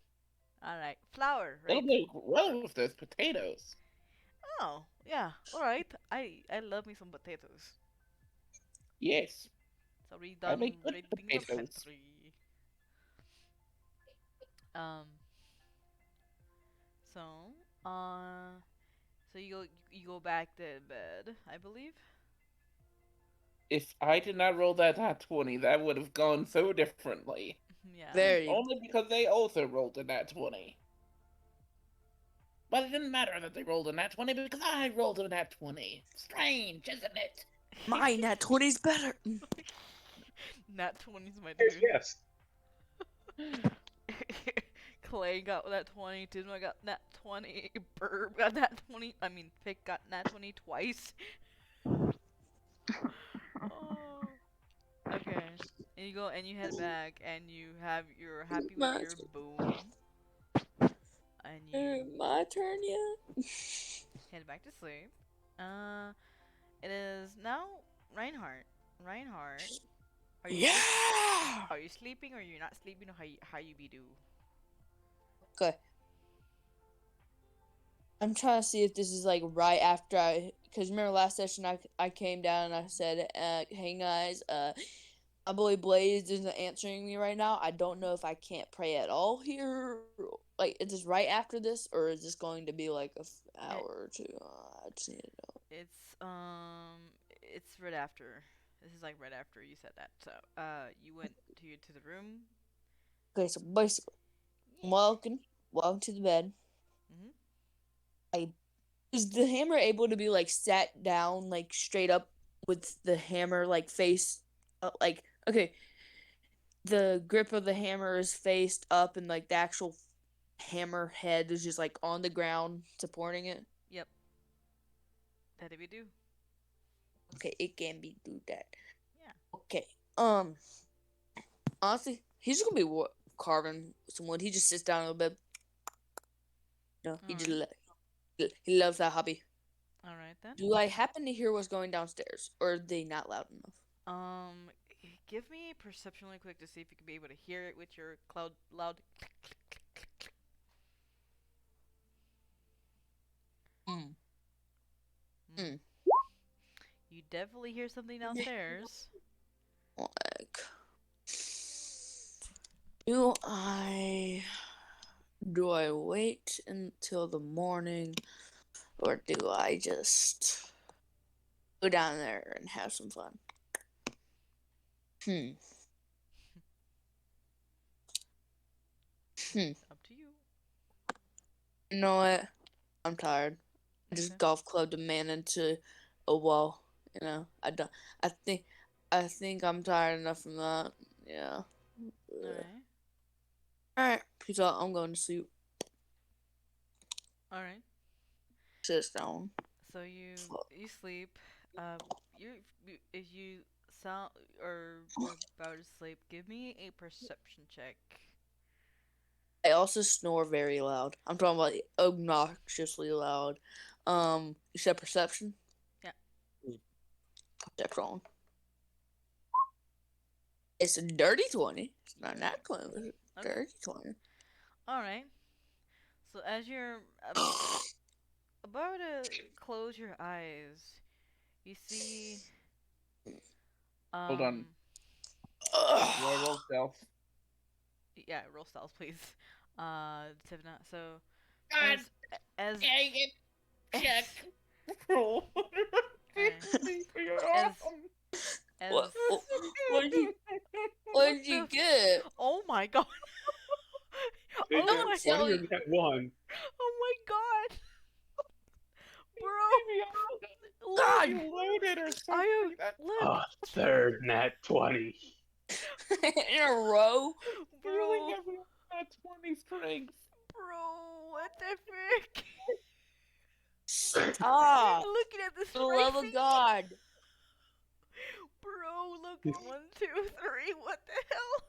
S1: "All right, flour,
S4: It'll
S1: right?
S4: go well with those potatoes.
S1: Oh, yeah, all right. I love me some potatoes.
S4: Yes,
S1: So we
S4: I
S1: done
S4: make good
S1: reading the
S4: potatoes.
S1: pantry. Um. So, so you go back to bed, I believe.
S4: If I did not roll that nat 20, that would have gone so differently.
S1: Yeah.
S2: Very.
S4: Only because they also rolled a nat 20. But it didn't matter that they rolled a nat 20 because I rolled a nat 20. Strange, isn't it?
S2: Mine at 20's better.
S1: Nat 20's my
S5: Yes,
S1: dude.
S5: yes.
S1: Clay got that 20, Tisma got nat 20, Burb got nat 20, I mean, Pick got nat 20 twice. Oh. Okay. And you go and you head back and you're happy with your boon. And you
S2: My turn yet?
S1: head back to sleep. It is now Reinhardt. Reinhardt, are you sleep?
S2: Yeah.
S1: Are you sleeping or you're not sleeping or how you be do?
S2: Okay. I'm trying to see if this is like right after because remember last session I came down and I said, hey guys, my boy Blaze isn't answering me right now. I don't know if I can't pray at all here. Like, is this right after this, or is this going to be like hour or two? I just need to know.
S1: It's right after. This is like right after you said that. So, you went to the room.
S2: Okay, so basically,
S1: Yeah.
S2: welcome to the bed.
S1: Mhm.
S2: Is the hammer able to be like sat down like straight up with the hammer like face like okay, the grip of the hammer is faced up and like the actual hammer head is just like on the ground supporting it?
S1: Yep. That did we do?
S2: Okay, it can be do that.
S1: Yeah.
S2: Okay. Honestly, he's just gonna be carving some wood. He just sits down a little bit. No, he just
S1: Alright.
S2: he loves that hobby.
S1: Alright then.
S2: Do I happen to hear what's going downstairs, or are they not loud enough?
S1: Give me a perception really quick to see if you can be able to hear it with your cloud loud.
S2: Mm. Mm.
S1: You definitely hear something downstairs.
S2: Like, do I wait until the morning, or do I just go down there and have some fun? Hmm.
S1: Up to you.
S2: You know what? I'm tired. I
S1: Okay.
S2: just golf clubbed a man into a wall. You know, I don't. I think. I think I'm tired enough from that. Yeah.
S1: Alright.
S2: Alright. Peace out. I'm going to sleep.
S1: Alright.
S2: Sit down.
S1: So you sleep. You if you sound or you're about to sleep, give me a perception check.
S2: I also snore very loud. I'm talking about obnoxiously loud. You said perception?
S1: Yeah.
S2: That's wrong. It's a dirty 20. It's not that 20. It's a
S1: Okay.
S2: dirty 20.
S1: All right. So as you're about to close your eyes, you see
S4: Hold on. Do I roll stealth?
S1: yeah, roll styles please. Tivna. So
S4: God
S1: as
S4: dang it!
S1: as
S4: Check. Roll.
S1: as as
S2: What? What did you
S1: what
S2: you
S1: the
S2: get?
S1: oh my god.
S5: They
S1: Oh
S5: got
S1: my
S5: 20 or
S2: god.
S5: that one.
S1: oh my god. Bro,
S2: God!
S4: You loaded or something.
S1: I
S5: A
S1: look,
S5: third nat 20.
S2: In a row?
S4: Feeling
S1: bro,
S4: every nat 20 strength.
S1: bro, what the frick?
S2: Stop!
S1: Looking at this
S2: For the love of
S1: racing,
S2: God.
S1: bro. Look, 1, 2, 3. What the hell?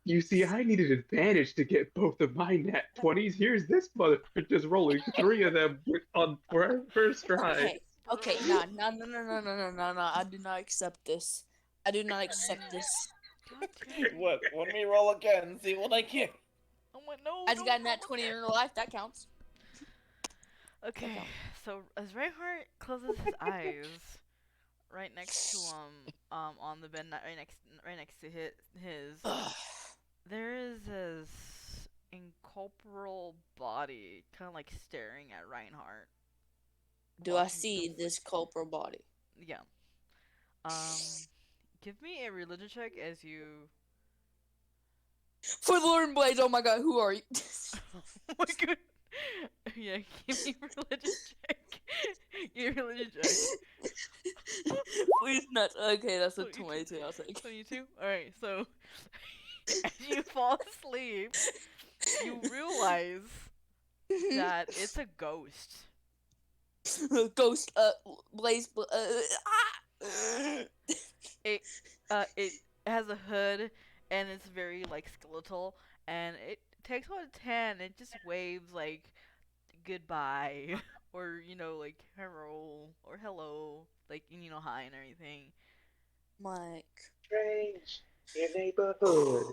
S5: You see, I needed advantage to get both of my nat 20s. Here's this motherfucker just rolling 3 of them on first try.
S2: Okay,
S1: Bro.
S2: no. I do not accept this. I do not accept this.
S1: God damn it.
S4: What? Let me roll again. See what I get.
S1: Oh my no.
S2: I just got
S1: Don't
S2: that
S1: roll
S2: 20 in
S1: again.
S2: real life. That counts.
S1: Okay, so as Reinhardt closes his eyes, right next to on the bed, right next to his there is this incorporeal body, kind of like staring at Reinhardt.
S2: Do I
S1: watching
S2: see this culprit body?
S1: Yeah. Give me a religion check as you.
S2: For the Lord and Blaze, oh my god, who are you?
S1: Oh my god. Yeah, give me a religion check. Give me a religion check.
S2: Please not. Okay, that's a
S1: 22.
S2: 22. I'll take.
S1: 22? Alright, so as you fall asleep, you realize that it's a ghost.
S2: Ghost. Blaze. Ah!
S1: It has a hood and it's very like skeletal and it takes one to 10. It just waves like goodbye or like hello or hello like hi and everything.
S2: Mike.
S5: Strange. Your neighborhood.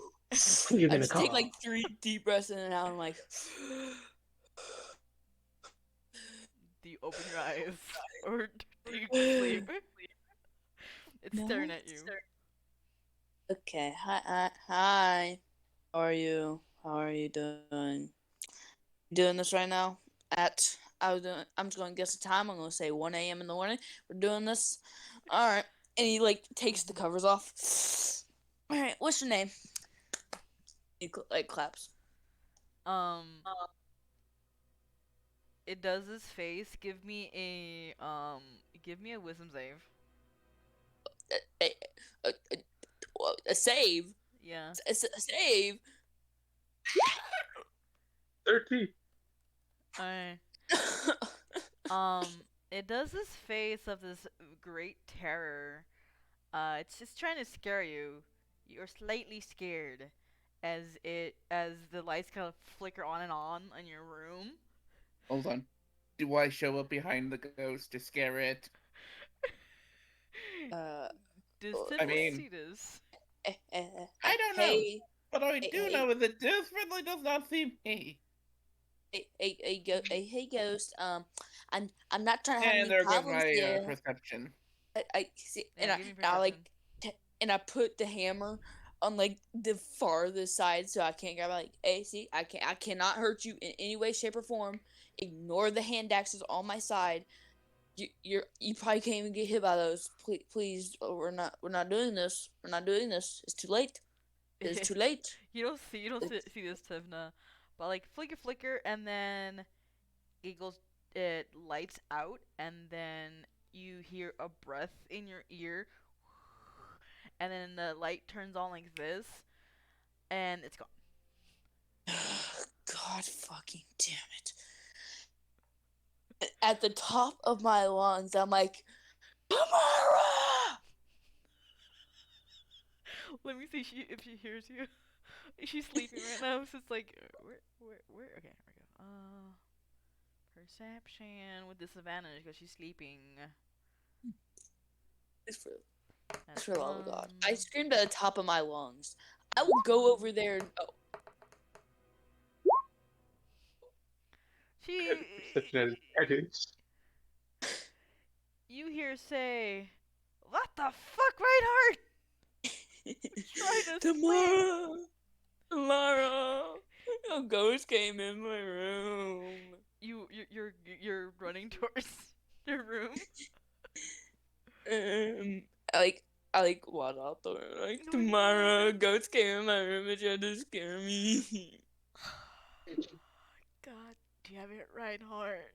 S5: Who you
S2: I
S5: gonna
S2: just take
S5: call?
S2: like 3 deep breaths in and out. I'm like,
S1: Do you open your eyes or do you sleep? It's staring
S2: no.
S1: at you.
S2: Okay. Hi. How are you? How are you doing? Doing this right now? I'm just gonna guess the time. I'm gonna say 1 a.m. in the morning. We're doing this. All right. And he like takes the covers off. All right. What's your name? He like claps.
S1: Um, it does his face. Give me a wisdom save.
S2: A, a, a, a save.
S1: Yeah.
S2: A save.
S5: 13.
S1: Alright. It does this face of this great terror. It's just trying to scare you. You're slightly scared as the lights kind of flicker on and on in your room.
S4: Hold on. Do I show up behind the ghost to scare it?
S2: uh,
S1: Does
S4: I
S1: Tivna
S4: mean,
S1: see this?
S4: I don't know.
S2: hey,
S4: What I
S2: hey,
S4: do
S2: hey,
S4: know is it definitely does not seem me.
S2: hey, ghost. I'm not trying to have
S4: And
S2: any
S4: there goes
S2: problems
S4: my
S2: here.
S4: perception.
S2: I see,
S1: Yeah, give me
S2: I like,
S1: perception.
S2: and I put the hammer on like the farthest side so I can't grab it. Like, hey, see, I cannot hurt you in any way, shape, or form. Ignore the hand axes on my side. You probably can't even get hit by those. Please, we're not doing this. We're not doing this. It's too late. It's too late.
S1: You don't see this Tivna, but like flicker, and then it lights out, and then you hear a breath in your ear, and then the light turns on like this, and it's gone.
S2: God fucking damn it. At the top of my lungs, I'm like, Tamara!
S1: Let me see if she hears you. She's sleeping right now, so it's like, where? Okay, here we go. Perception with disadvantage because she's sleeping.
S2: It's for, it's
S1: That's
S2: for the love of God. I
S1: one.
S2: screamed at the top of my lungs. I will go over there and. Oh,
S1: She,
S5: Perception at advantage.
S1: you hear say, "What the fuck, Reinhardt? Trying to sleep."
S2: Tamara! Tamara! A ghost came in my room.
S1: You're running towards your room.
S2: Um, I like, I like walk out there. Like,
S1: No,
S2: Tamara, a ghost came in my room and tried to scare me.
S1: God damn it, Reinhardt.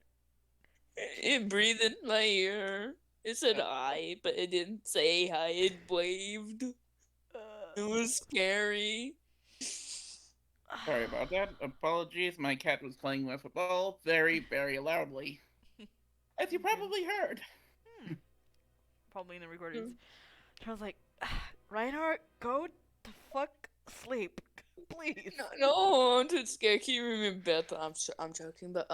S2: It breathed in my ear. It said hi, but it didn't say hi. It waved.
S1: Uh,
S2: It was scary.
S4: Sorry about that. Apologies, my cat was playing with a ball very, very loudly. As you
S1: Okay.
S4: probably heard.
S1: Probably in the recordings. I was like, Reinhardt, go the fuck sleep, please.
S2: No, I'm too scared. Can you remember Beth? I'm joking, but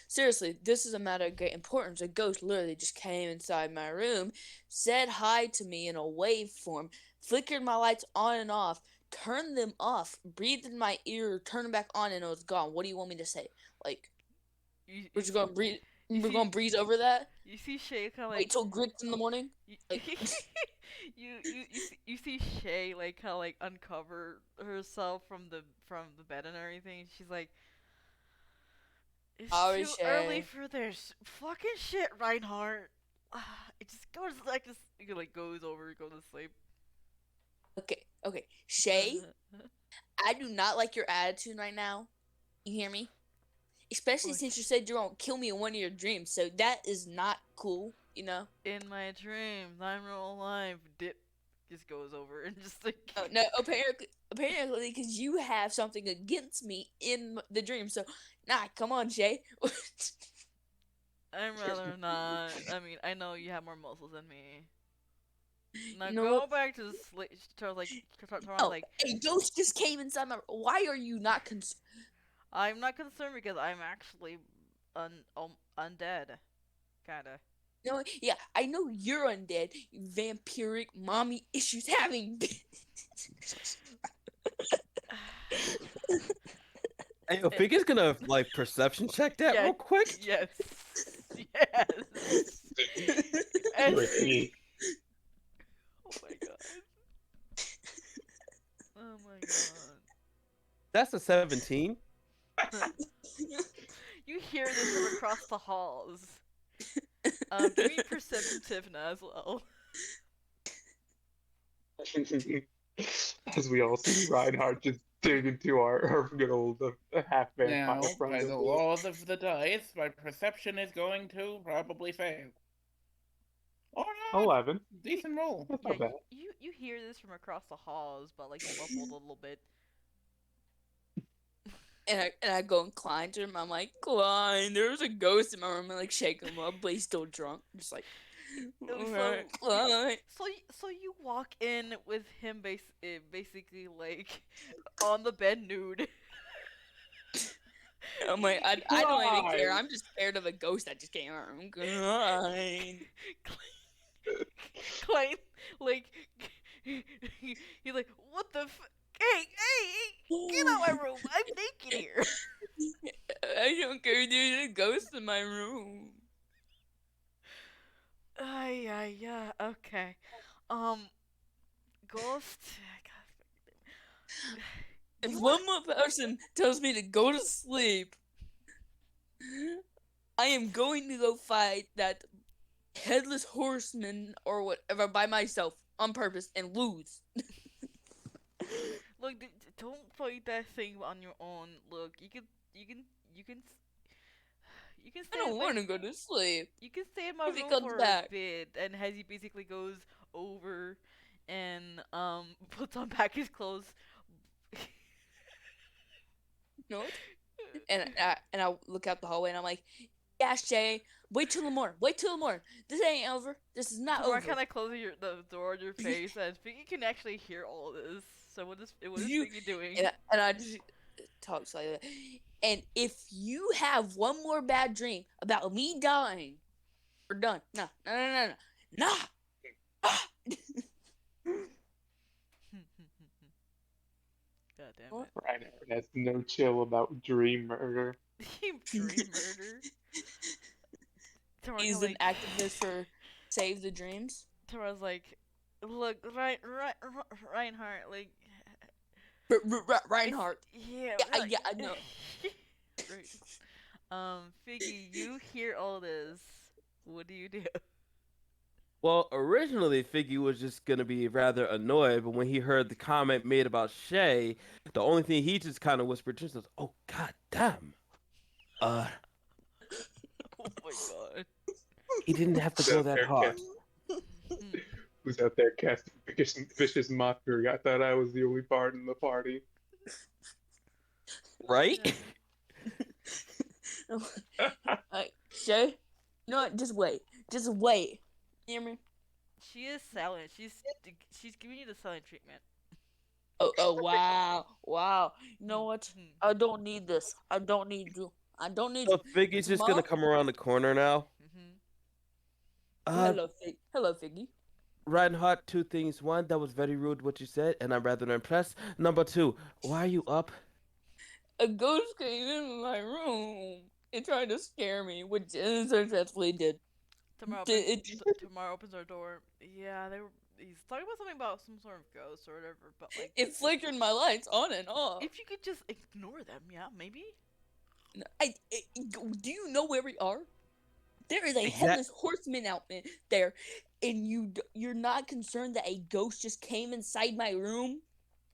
S2: seriously, this is a matter of great importance. A ghost literally just came inside my room, said hi to me in a wave form, flickered my lights on and off, turned them off, breathed in my ear, turned them back on, and it was gone. What do you want me to say? Like,
S1: You,
S2: we're
S1: you,
S2: just gonna breathe?
S1: you
S2: We're
S1: see,
S2: gonna breeze over that?
S1: you see Shay kind of
S2: Wait
S1: like,
S2: till grits in the morning?
S1: you,
S2: Like,
S1: you see Shay like kind of like uncover herself from the bed and everything. She's like, it's
S2: sorry,
S1: too early
S2: Shay.
S1: for this fucking shit, Reinhardt. It just goes like this. It like goes over, goes to sleep.
S2: Okay. Shay, I do not like your attitude right now. You hear me? Especially
S1: Like,
S2: since you said you're gonna kill me in one of your dreams, so that is not cool, you know?
S1: in my dreams, I'm real alive. Dip just goes over and just like.
S2: Oh, no, apparently, because you have something against me in the dream, so, nah, come on, Shay.
S1: I'm rather not. I mean, I know you have more muscles than me. Now
S2: You know
S1: go
S2: what?
S1: back to sleep. Tomorrow's
S2: Oh,
S1: like,
S2: a ghost just came inside my. Why are you not concerned?
S1: I'm not concerned because I'm actually undead, kinda.
S2: You know, yeah, I know you're undead, you vampiric mommy issues having.
S3: Hey, yo, Figgy's gonna like perception check that
S1: Yeah.
S3: real quick.
S1: Yes. Yes. And
S5: Tricky.
S1: oh my god. Oh my god.
S3: That's a 17.
S1: You hear this from across the halls. Give me perception, Tivna, as well.
S5: As we all see Reinhardt just dig into our good old half vampire
S4: Now,
S5: friend.
S4: by the laws of the dice, my perception is going to probably fail. Or not!
S5: 11.
S4: Decent roll.
S5: That's
S1: Yeah,
S5: not bad.
S1: you hear this from across the halls, but like muffled a little bit.
S2: And I go and Klein to him. I'm like, Klein, there's a ghost in my room. I like shake him up, but he's still drunk. I'm just like,
S1: So,
S2: Klein.
S1: so you walk in with him basically like on the bed nude.
S2: I'm like, I don't even care.
S5: Klein!
S2: I'm just scared of a ghost that just came in my room. Klein.
S1: Klein, like, he's like, what the hey, get out of my room! I'm naked here.
S2: I don't care, there's a ghost in my room.
S1: Yeah, okay. Ghost.
S2: If
S1: You
S2: one more person tells me to go to sleep, I am going to go fight that headless horseman or whatever by myself on purpose and lose.
S1: look, don't fight that thing on your own. Look, you can, you can
S2: I
S1: stay.
S2: don't want to go to sleep.
S1: You can stay in my
S2: If he
S1: room
S2: comes
S1: for
S2: back.
S1: a bit, and Hezzy basically goes over and puts on back his clothes.
S2: No. And I look out the hallway and I'm like, yeah, Shay, wait till the morning. Wait till the morning. This ain't over. This is not
S1: Tomorrow
S2: over.
S1: kind of closes the door on your face, and Figgy can actually hear all this. So what is
S2: You-
S1: Figgy doing?
S2: And I just talk like that. And if you have one more bad dream about me dying, we're done. No. Nah.
S1: God damn
S2: What?
S1: it!
S5: Reinhardt has no chill about dream murder.
S1: Dream murder. Tomorrow
S2: He's an activist for Save the Dreams.
S1: Tomorrow's like, look, Reinhardt, like,
S2: Reinhardt.
S1: yeah,
S2: Yeah, I know.
S1: Right. Figgy, you hear all this. What do you do?
S3: Well, originally Figgy was just gonna be rather annoyed, but when he heard the comment made about Shay, the only thing he just kind of whispered to himself, "Oh god damn, uh,
S1: Oh my god.
S3: he didn't have to go that hard,
S5: Who's out there casting vicious mockery? I thought I was the only part in the party.
S3: right?"
S2: Shay, you know what? Just wait. Just wait. You hear me?
S1: She is silent. She's giving you the silent treatment.
S2: Oh, wow. You know what?
S1: Mhm.
S2: I don't need this. I don't need you. I don't need
S3: So
S2: you.
S3: Figgy's just gonna
S2: Mom?
S3: come around the corner now.
S1: Mhm.
S2: Hello, Hello, Figgy.
S3: Reinhardt, two things. One, that was very rude what you said, and I'm rather impressed. Number two, why are you up?
S2: A ghost came in my room and tried to scare me, which unsuccessfully did.
S1: Tomorrow opens our door. Yeah, he's talking about something about some sort of ghost or whatever. But like,
S2: It flickered my lights on and off.
S1: if you could just ignore them, yeah, maybe.
S2: Do you know where we are? There is a
S3: Exact-
S2: headless horseman out there, and you're not concerned that a ghost just came inside my room?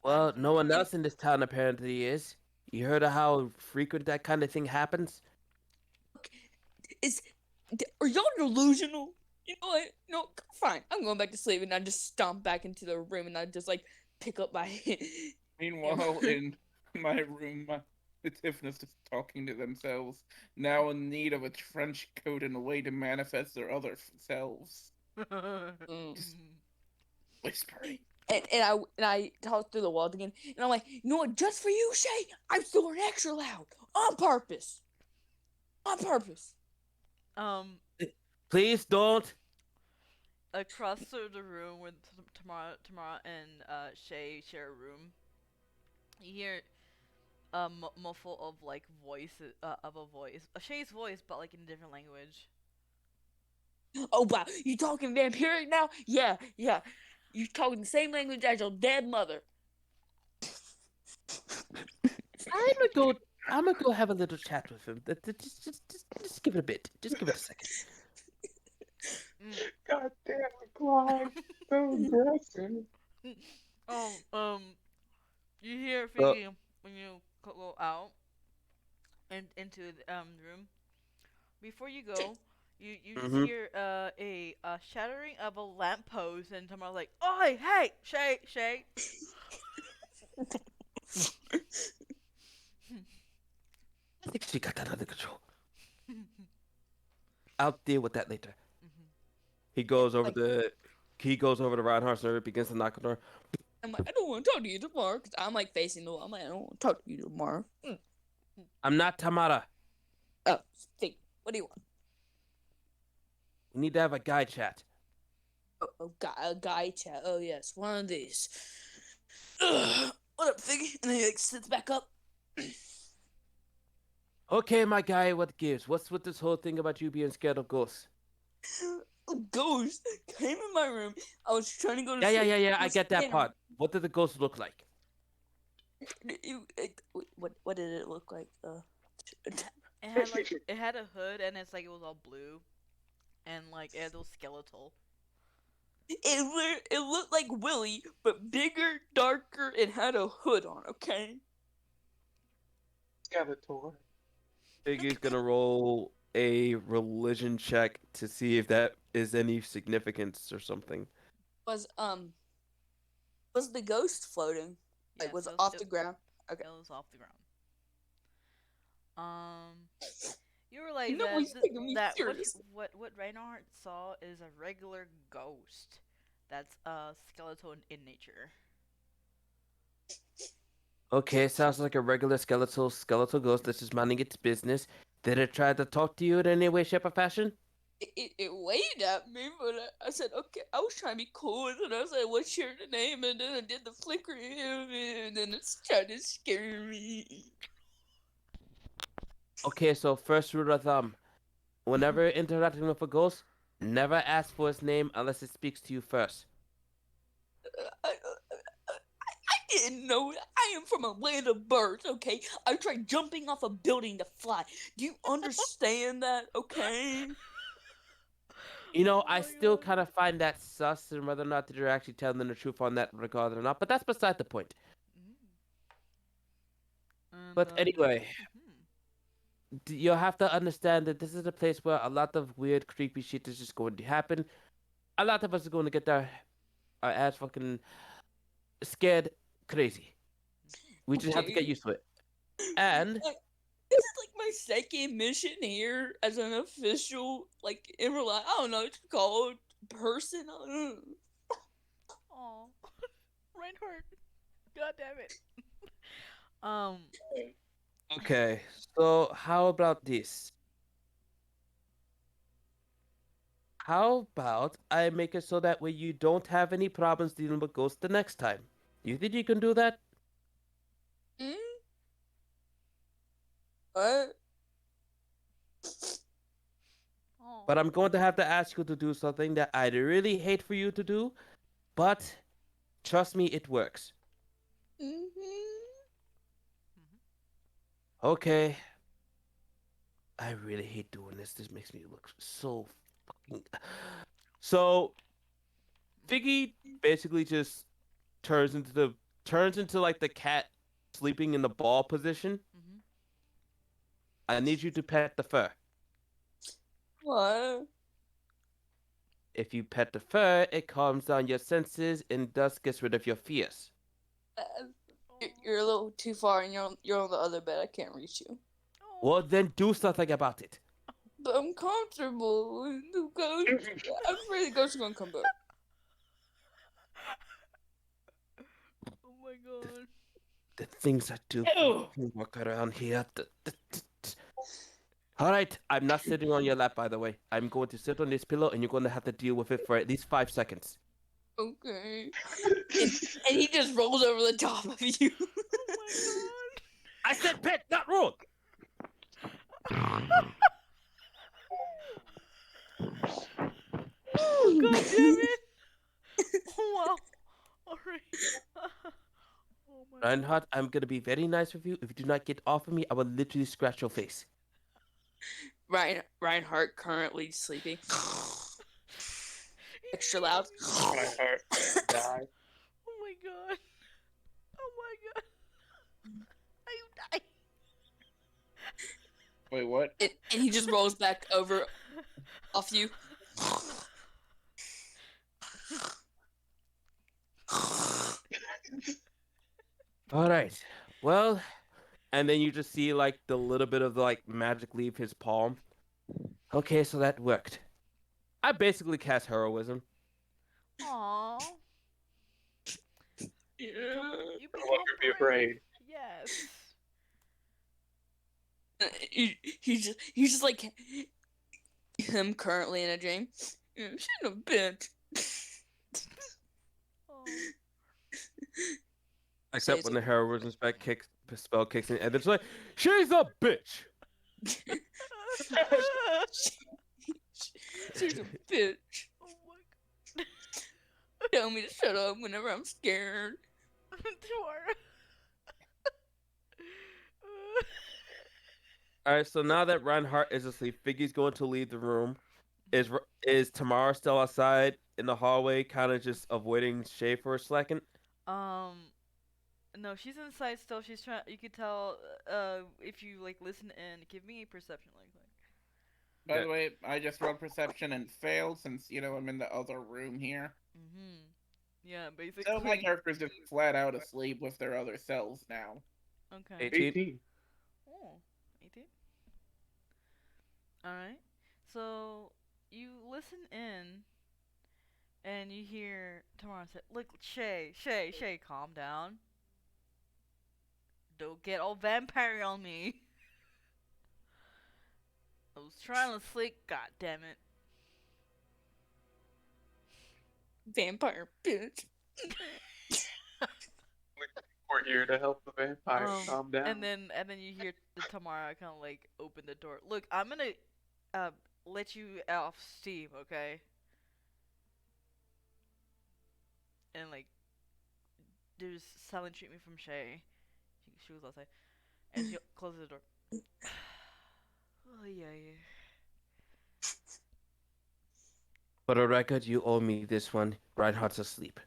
S3: Well,
S1: I'm
S3: no one
S1: concerned.
S3: else in this town apparently is. You heard of how frequent that kind of thing happens?
S2: Is are y'all delusional? You know what? No, fine. I'm going back to sleep, and I just stomp back into the room, and I just like pick up my.
S4: Meanwhile, in my room, the Tiffness is talking to themselves, now in need of a trench coat and a way to manifest their other selves. Just whispering.
S2: And I talk through the walls again, and I'm like, you know what? Just for you, Shay, I'm snoring extra loud on purpose. On purpose.
S1: um,
S3: Please don't.
S1: across the room where Tamara and Shay share a room, you hear a muffle of like voices of a voice, a Shay's voice, but like in a different language.
S2: Oh wow, you talking vampiric now? Yeah, yeah. You talking the same language as your dead mother.
S3: I'm gonna go. I'm gonna go have a little chat with him. Just give it a bit. Just give it a second.
S5: God damn it, Clive. So aggressive.
S1: You hear
S3: Uh,
S1: Figgy when you go out and into the room. Before you go, you just
S3: mm-hmm.
S1: hear a shattering of a lamppost, and Tamara's like, "Oi, hey, Shay, Shay."
S3: I think she got that under control. I'll deal with that later. He goes over
S2: Like,
S3: the. He goes over to Reinhardt's and begins to knock on the door.
S2: I'm like, I don't want to talk to you tomorrow because I'm like facing the wall. I'm like, I don't want to talk to you tomorrow.
S3: I'm not Tamara.
S2: Oh, think. What do you want?
S3: We need to have a guy chat.
S2: A guy chat. Oh yes, one of these. Ugh. What up, Figgy? And then he like sits back up.
S3: Okay, my guy, what gives? What's with this whole thing about you being scared of ghosts?
S2: A ghost came in my room. I was trying to go to
S3: Yeah.
S2: sleep.
S3: I
S2: It
S3: get that
S2: scared me.
S3: part. What did the ghost look like?
S2: What did it look like?
S1: It had a hood, and it's like it was all blue, and like it was skeletal.
S2: It looked like Willy, but bigger, darker, and had a hood on. Okay.
S5: Skeletor.
S3: Figure's gonna roll a religion check to see if that is any significance or something.
S2: Was was the ghost floating? Like
S1: Yes,
S2: was it off the ground? Okay.
S1: it was off the ground. Um, you realize
S2: You know he's taking me
S1: that
S2: serious.
S1: what Reinhardt saw is a regular ghost. That's skeletal in nature.
S3: Okay, sounds like a regular skeletal ghost that's just minding its business. Did it try to talk to you in any way, shape, or fashion?
S2: It waved at me, but I said okay. I was trying to be cool, and I said, "What's your name?" And then I did the flickering, and then it's trying to scare me.
S3: Okay, so first rule of thumb: whenever interacting with a ghost, never ask for its name unless it speaks to you first.
S2: I didn't know. I am from a land of birds, okay? I tried jumping off a building to fly. Do you understand that, okay?
S3: You know,
S1: Oh
S3: I
S1: my
S3: still
S1: god.
S3: kind of find that sus and whether or not that you're actually telling them the truth on that regard or not, but that's beside the point.
S1: And
S3: But anyway, you'll have to understand that this is a place where a lot of weird, creepy shit is just going to happen. A lot of us are going to get our ass fucking scared crazy. We just have to get
S2: Okay.
S3: used to it. And
S2: This is like my second mission here as an official, like Emerald. I don't know what to call it, person. I don't know.
S1: oh, Reinhardt. God damn it. Um,
S3: okay, so how about this? How about I make it so that way you don't have any problems dealing with ghosts the next time? You think you can do that?
S2: Hmm? What?
S1: oh.
S3: But I'm going to have to ask you to do something that I'd really hate for you to do, but trust me, it works.
S2: Mm-hmm.
S3: Okay. I really hate doing this. This makes me look so fucking. So Figgy basically just turns into like the cat sleeping in the ball position,
S1: Mhm.
S3: I need you to pet the fur.
S2: What?
S3: If you pet the fur, it calms down your senses and thus gets rid of your fears.
S2: Uh, you're a little too far, and you're on the other bed. I can't reach you.
S1: Oh.
S3: Well, then do something about it.
S2: But I'm comfortable. The ghost. I'm afraid the ghost is gonna come back.
S1: Oh my god.
S3: The things I do
S4: Ew.
S3: for work around here. All right, I'm not sitting on your lap, by the way. I'm going to sit on this pillow, and you're going to have to deal with it for at least 5 seconds.
S2: Okay. And he just rolls over the top of you.
S1: Oh my god.
S3: I said pet, not roll.
S1: Oh god damn it. Oh wow. Alright. Oh my god.
S3: Reinhardt, I'm going to be very nice with you. If you do not get off of me, I will literally scratch your face.
S2: Reinhardt currently sleeping. Extra loud.
S5: My heart die.
S1: Oh my god. Oh my god. Are you dying?
S4: Wait, what?
S2: And he just rolls back over off you.
S3: All right. Well, and then you just see like the little bit of the like magic leave his palm. Okay, so that worked. I basically cast heroism.
S1: Aww.
S2: Yeah.
S1: You
S5: No
S1: become
S5: longer be afraid.
S1: Yes.
S2: He's just like him currently in a dream. Shouldn't have been.
S1: Oh.
S3: Except when the heroism spell kicks in, and it's like, she's a bitch.
S2: She's a bitch.
S1: Oh my
S2: Tell me to shut up whenever I'm scared.
S1: god. Tomorrow.
S3: All right, so now that Reinhardt is asleep, Figgy's going to leave the room. Is Tamara still outside in the hallway, kind of just avoiding Shay for a second?
S1: No, she's inside still. She's trying. You could tell. If you like listen and give me a perception, like.
S4: By the way, I just rolled perception and failed since, I'm in the other room here.
S1: Mhm. Yeah, basically.
S4: So my character's just flat out asleep with their other selves now.
S1: Okay.
S3: 18.
S5: 18.
S1: Oh, 18. All right. So you listen in, and you hear Tamara say, "Look, Shay, calm down. Don't get all vampire on me. I was trying to sleep. God damn it."
S2: Vampire bitch.
S5: We're here to help the vampire calm down.
S1: And then you hear the Tamara kind of like open the door. Look, I'm gonna let you off steam, okay? And like there's silent treatment from Shay. She was outside, and she closes the door. Oh yeah, yeah.
S3: For the record, you owe me this one. Reinhardt's asleep.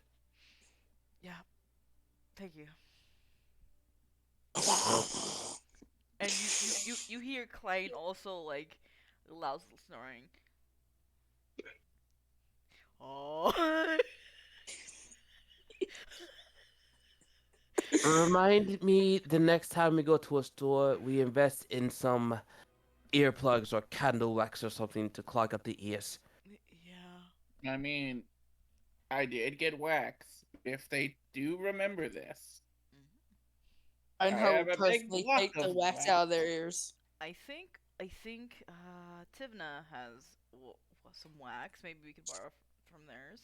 S1: Yeah. Thank you. And you hear Klein also like loud snoring. Oh.
S3: Remind me the next time we go to a store, we invest in some earplugs or candle wax or something to clog up the ears.
S1: Yeah.
S4: I mean, I did get wax. If they do remember this.
S2: And
S4: I
S2: how
S4: have
S2: will
S4: a big
S2: personally
S4: block
S2: take the
S4: of
S2: wax
S4: wax.
S2: out of their ears.
S1: I think Tivna has some wax. Maybe we could borrow from theirs.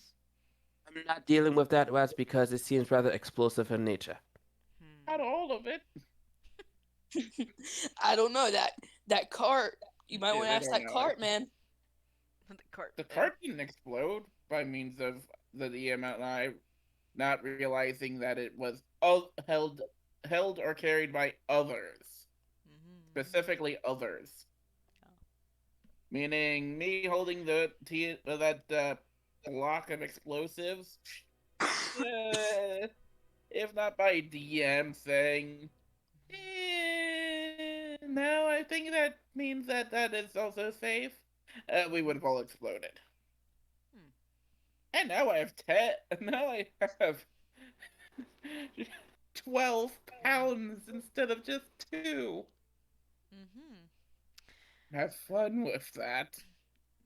S3: I'm not dealing with that wax because it seems rather explosive in nature.
S4: Not all of it.
S2: I don't know that cart. You might
S4: Yeah,
S2: want to
S4: they
S2: ask
S4: don't
S2: that
S4: know.
S2: cart, man.
S1: The cart.
S4: The cart didn't explode by means of the DM and I not realizing that it was held or carried by others, specifically others.
S1: Oh.
S4: Meaning me holding that block of explosives. if not by DM saying, no, I think that means that that is also safe, we would have all exploded.
S1: Hmm.
S4: And now I have 10. Now I have 12 pounds instead of just 2.
S1: Mm-hmm.
S4: Have fun with that.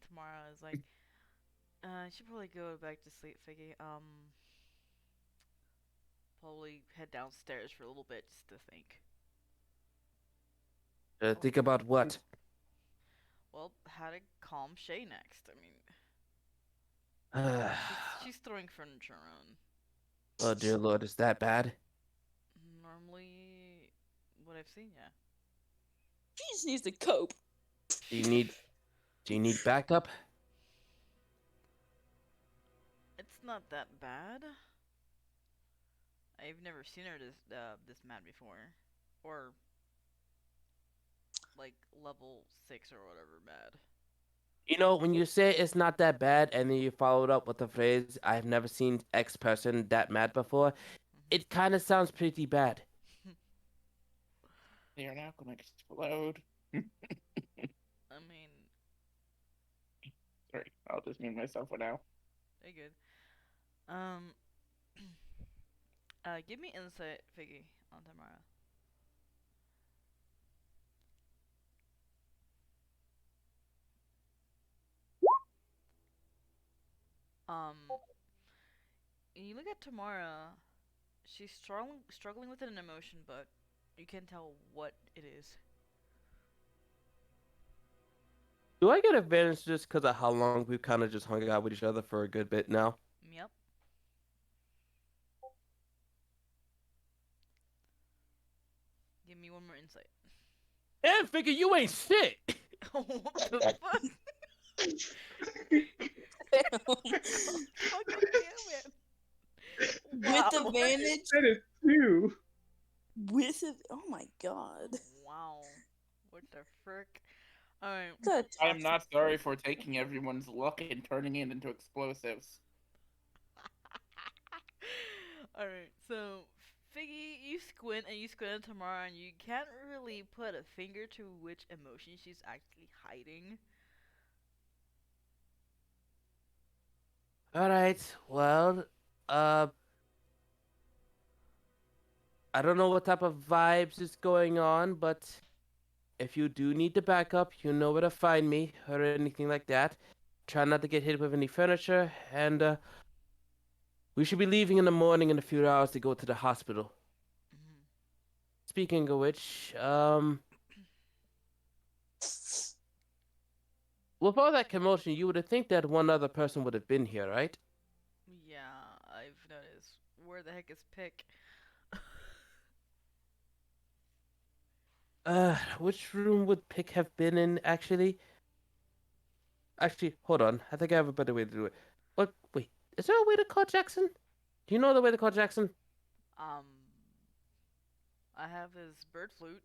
S1: Tomorrow is like, I should probably go back to sleep, Figgy. Probably head downstairs for a little bit just to think.
S3: Think about what?
S1: Well, how to calm Shay next. I mean,
S3: Oh
S1: she's throwing furniture around.
S3: dear Lord, is that bad?
S1: Normally, what I've seen, yeah.
S2: She just needs to cope.
S3: Do you need do you need backup?
S1: It's not that bad. I've never seen her this mad before, or like level 6 or whatever mad.
S3: You know, when you say it's not that bad and then you follow it up with the phrase, I've never seen X person that mad before,
S1: Mm-hmm.
S3: it kind of sounds pretty bad.
S4: They are not going to explode.
S1: I mean,
S4: Sorry, I'll just mute myself for now.
S1: they good. Um, give me insight, Figgy, on Tamara. Um, you look at Tamara. She's struggling with an emotion, but you can't tell what it is.
S3: Do I get advantage just because of how long we've kind of just hung out with each other for a good bit now?
S1: Yep. Give me one more insight.
S3: And figure you ain't shit.
S1: What the fuck? Fucking damn it! Wow.
S2: With advantage?
S5: That is 2.
S2: Oh my god.
S1: Wow. What the frick? Alright.
S2: Good.
S4: I am not sorry for taking everyone's luck and turning it into explosives.
S1: Alright, so Figgy, you squint and you squint at Tamara and you can't really put a finger to which emotion she's actually hiding.
S3: All right. Well, uh, I don't know what type of vibes is going on, but if you do need to back up, you know where to find me or anything like that. Try not to get hit with any furniture, and we should be leaving in the morning in a few hours to go to the hospital.
S1: Mm-hmm.
S3: Speaking of which, with all that commotion, you would have think that one other person would have been here, right?
S1: Yeah, I've noticed. Where the heck is Pick?
S3: Which room would Pick have been in, actually? Actually, hold on. I think I have a better way to do it. What? Wait, is there a way to call Jackson? Do you know the way to call Jackson?
S1: um, I have his bird flute.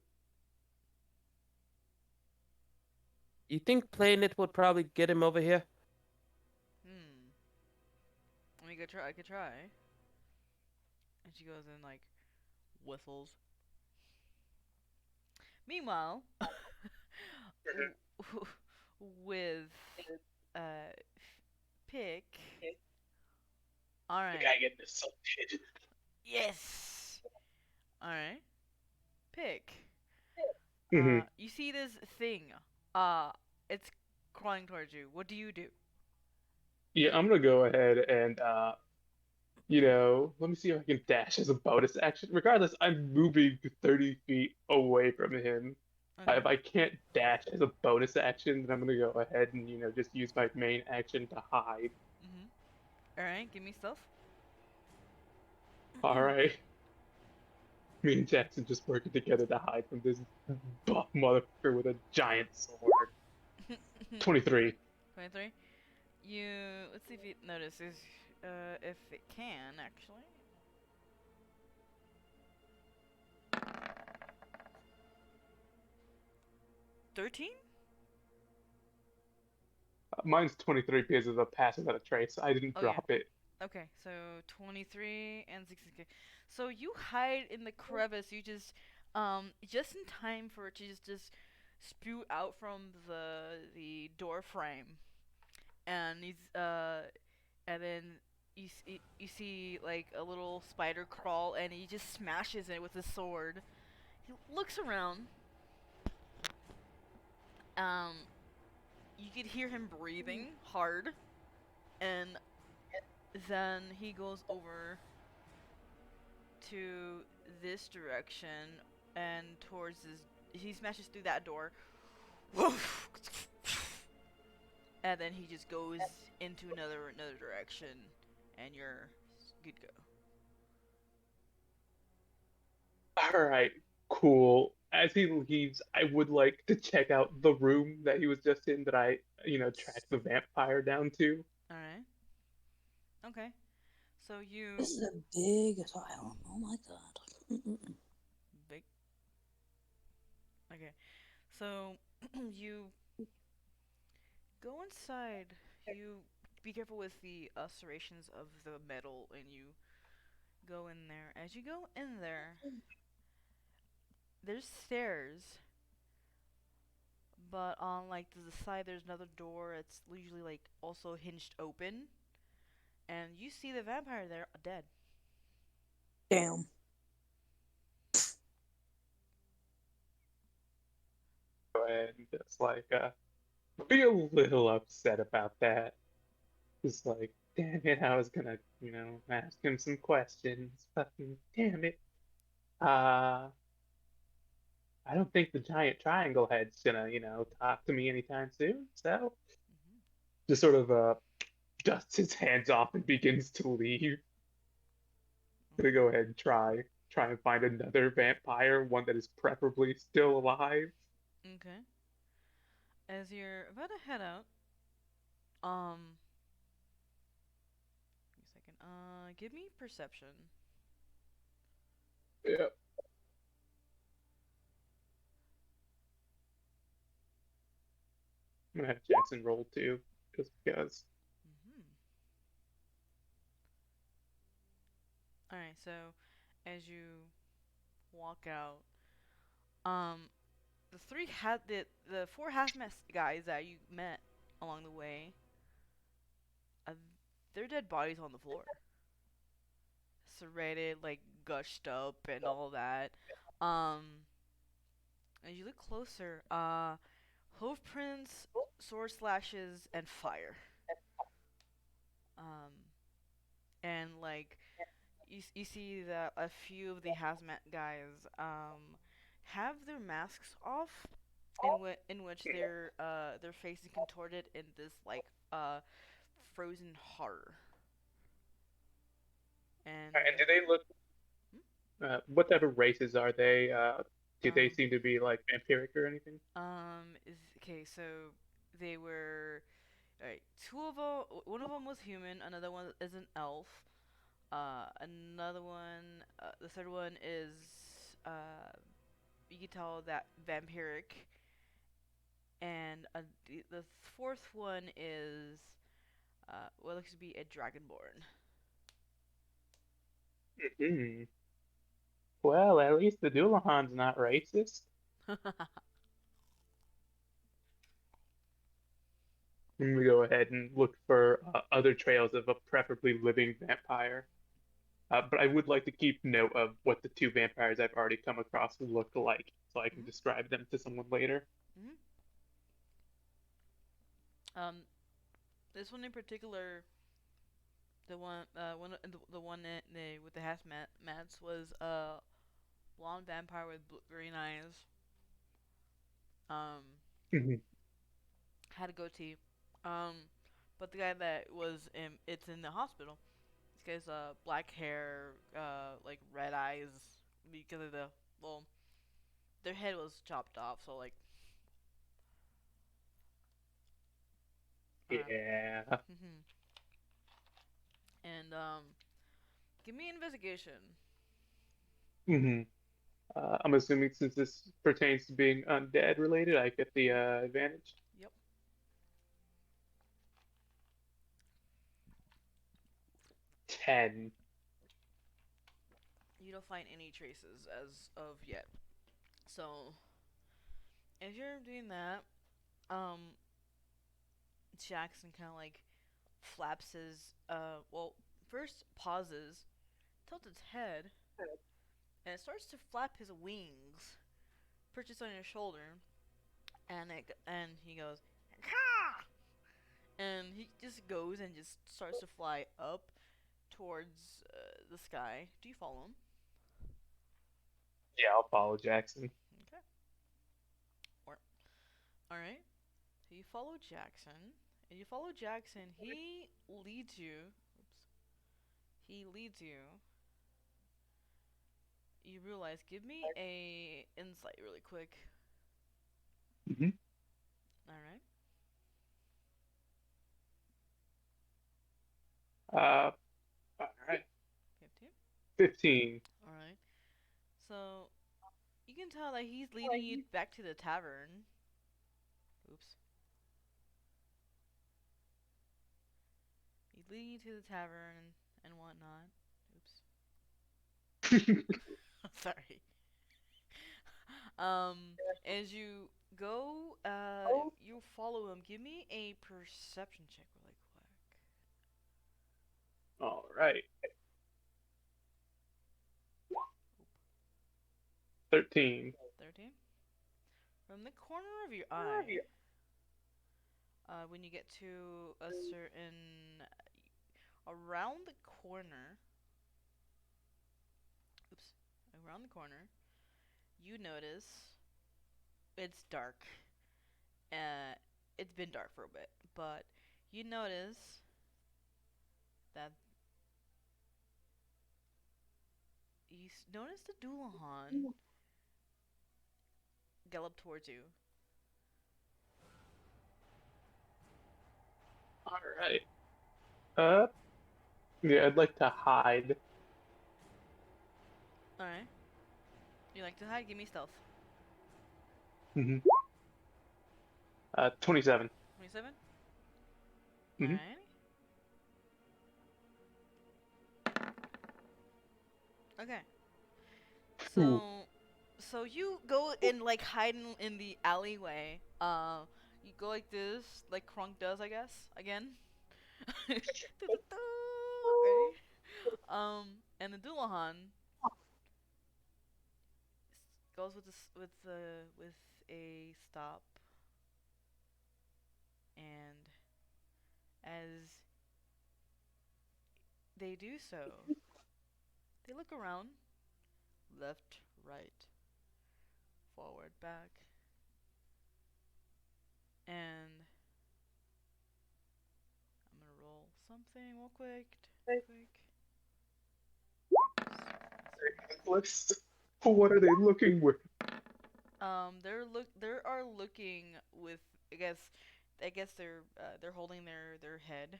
S3: You think playing it would probably get him over here?
S1: Hmm. I mean, I could try. And she goes and like whistles. Meanwhile, with uh Pick. All
S5: The
S1: right.
S5: guy getting assaulted.
S1: Yes. All right. Pick.
S5: Hmm.
S1: You see this thing. Uh, it's crawling towards you. What do you do?
S5: Yeah, I'm gonna go ahead and let me see if I can dash as a bonus action. Regardless, I'm moving 30 feet away from him.
S1: Okay.
S5: If I can't dash as a bonus action, then I'm gonna go ahead and just use my main action to hide.
S1: Mhm. All right. Give me stuff.
S5: All right, me and Jackson just working together to hide from this buff motherfucker with a giant sword. 23.
S1: 23. You. Let's see if it notices. If it can actually. 13.
S5: Mine's 23 because of the pass without a trace. I didn't
S1: Oh yeah.
S5: drop it.
S1: Okay, so 23 and 16. Okay. So you hide in the crevice. You just in time for it to just spew out from the door frame, and and then you see like a little spider crawl, and he just smashes it with his sword. He looks around. Um, you could hear him breathing hard, and then he goes over to this direction and towards this. He smashes through that door, and then he just goes into another direction, and you're good to go.
S5: All right, cool. As he leaves, I would like to check out the room that he was just in that tracked the vampire down to.
S1: All right. Okay. So
S2: This
S1: you
S2: is a big asylum. Oh my god.
S1: big. Okay. So you go inside. You be careful with the serrations of the metal, and you go in there. As you go in there, there's stairs, but on like to the side there's another door. It's usually like also hinged open, and you see the vampire there dead.
S2: Damn.
S5: And it's like, be a little upset about that. It's like, damn it, I was gonna, ask him some questions. Fucking damn it. Uh, I don't think the giant triangle head's gonna, talk to me anytime soon. So
S1: Mm-hmm.
S5: just sort of dusts his hands off and begins to leave. Gonna go ahead and try and find another vampire, one that is preferably still alive.
S1: Okay. As you're about to head out, um, give me a second. Give me perception.
S5: Yeah. I'm gonna have Jackson roll too, just because.
S1: Mm-hmm. All right. So, as you walk out, um, the four hazmat guys that you met along the way, uh, their dead bodies on the floor, serrated, like gushed up and all that. Um, as you look closer, hoof prints, sword slashes, and fire. Um, and like you see that a few of the hazmat guys have their masks off, in which their face is contorted in this like frozen horror. And
S5: And do they look?
S1: hmm?
S5: What type of races are they? Do they
S1: um
S5: seem to be like vampiric or anything?
S1: is okay. So they were alright. Two of them, one of them was human. Another one is an elf. Another one, the third one is you can tell that vampiric, and the fourth one is what looks to be a dragonborn.
S5: Hmm. Well, at least the Dullahan's not racist. I'm gonna go ahead and look for other trails of a preferably living vampire. But I would like to keep note of what the two vampires I've already come across look like, so I can
S1: Mhm.
S5: describe them to someone later.
S1: Mhm. Um, this one in particular, the one with the hazmat mats was a blonde vampire with green eyes. Um,
S5: Hmm.
S1: had a goatee. Um, but the guy that was it's in the hospital. This guy's black hair, like red eyes because of the well, their head was chopped off, so like,
S5: Yeah.
S1: mhm. And give me investigation.
S5: Hmm. I'm assuming since this pertains to being undead related, I get the advantage.
S1: Yep.
S5: 10.
S1: You don't find any traces as of yet. So, as you're doing that, um, Jackson kind of like flaps his, first pauses, tilts its head, and it starts to flap his wings, perches on your shoulder, and he goes, "Caw!" And he just goes and just starts to fly up towards the sky. Do you follow him?
S5: Yeah, I'll follow Jackson.
S1: Okay. All right. So you follow Jackson, and you follow Jackson. He leads you. Oops. He leads you. You realize. Give me a insight really quick.
S5: Mm-hmm.
S1: All right.
S5: All right.
S1: 15.
S5: 15.
S1: All right. So you can tell that he's leading you back to the tavern. Oops. He's leading you to the tavern and whatnot. Oops. Sorry. As you go, you follow him. Give me a perception check really quick.
S5: All right. 13.
S1: 13. From the corner of your eye, when you get to a certain around the corner, oops, around the corner, you notice it's dark. It's been dark for a bit, but you notice that notice the Dullahan gallop towards you.
S5: All right. Yeah, I'd like to hide.
S1: All right. You like to hide? Give me stealth.
S5: Mm-hmm. 27.
S1: 27.
S5: Mhm.
S1: All right. Okay.
S5: Ooh.
S1: So you go and like hide in the alleyway. You go like this, like Krunk does, I guess. Again. Right? And the Dullahan goes with a stop, and as they do so, they look around, left, right, forward, back, and I'm gonna roll something real quick.
S5: List. What are they looking with?
S1: They are looking with, I guess they're holding their head.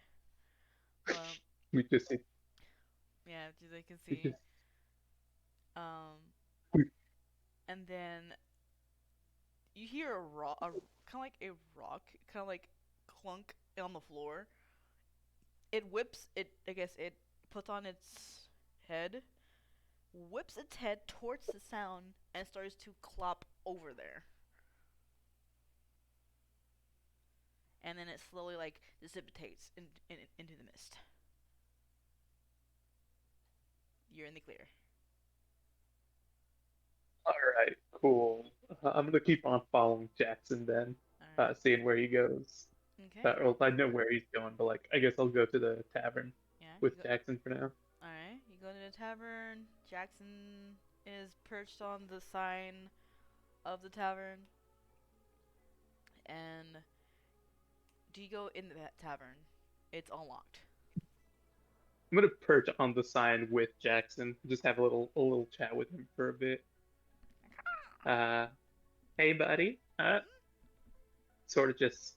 S1: Well,
S5: We just see.
S1: yeah, they can
S5: We
S1: see.
S5: just.
S1: Um,
S5: We,
S1: and then you hear kind of like a rock, kind of like clunk on the floor. It whips it. I guess it puts on its head, whips its head towards the sound, and starts to clop over there. And then it slowly like dissipates into the mist. You're in the clear.
S5: all right. Cool. I'm gonna keep on following Jackson then,
S1: All right.
S5: seeing where he goes.
S1: Okay.
S5: Well, I know where he's going, but like, I guess I'll go to the tavern
S1: Yeah.
S5: with Jackson for now.
S1: All right. You go to the tavern. Jackson is perched on the sign of the tavern. And do you go into that tavern? It's unlocked.
S5: I'm gonna perch on the sign with Jackson. Just have a little chat with him for a bit. Uh, hey buddy. Sort of just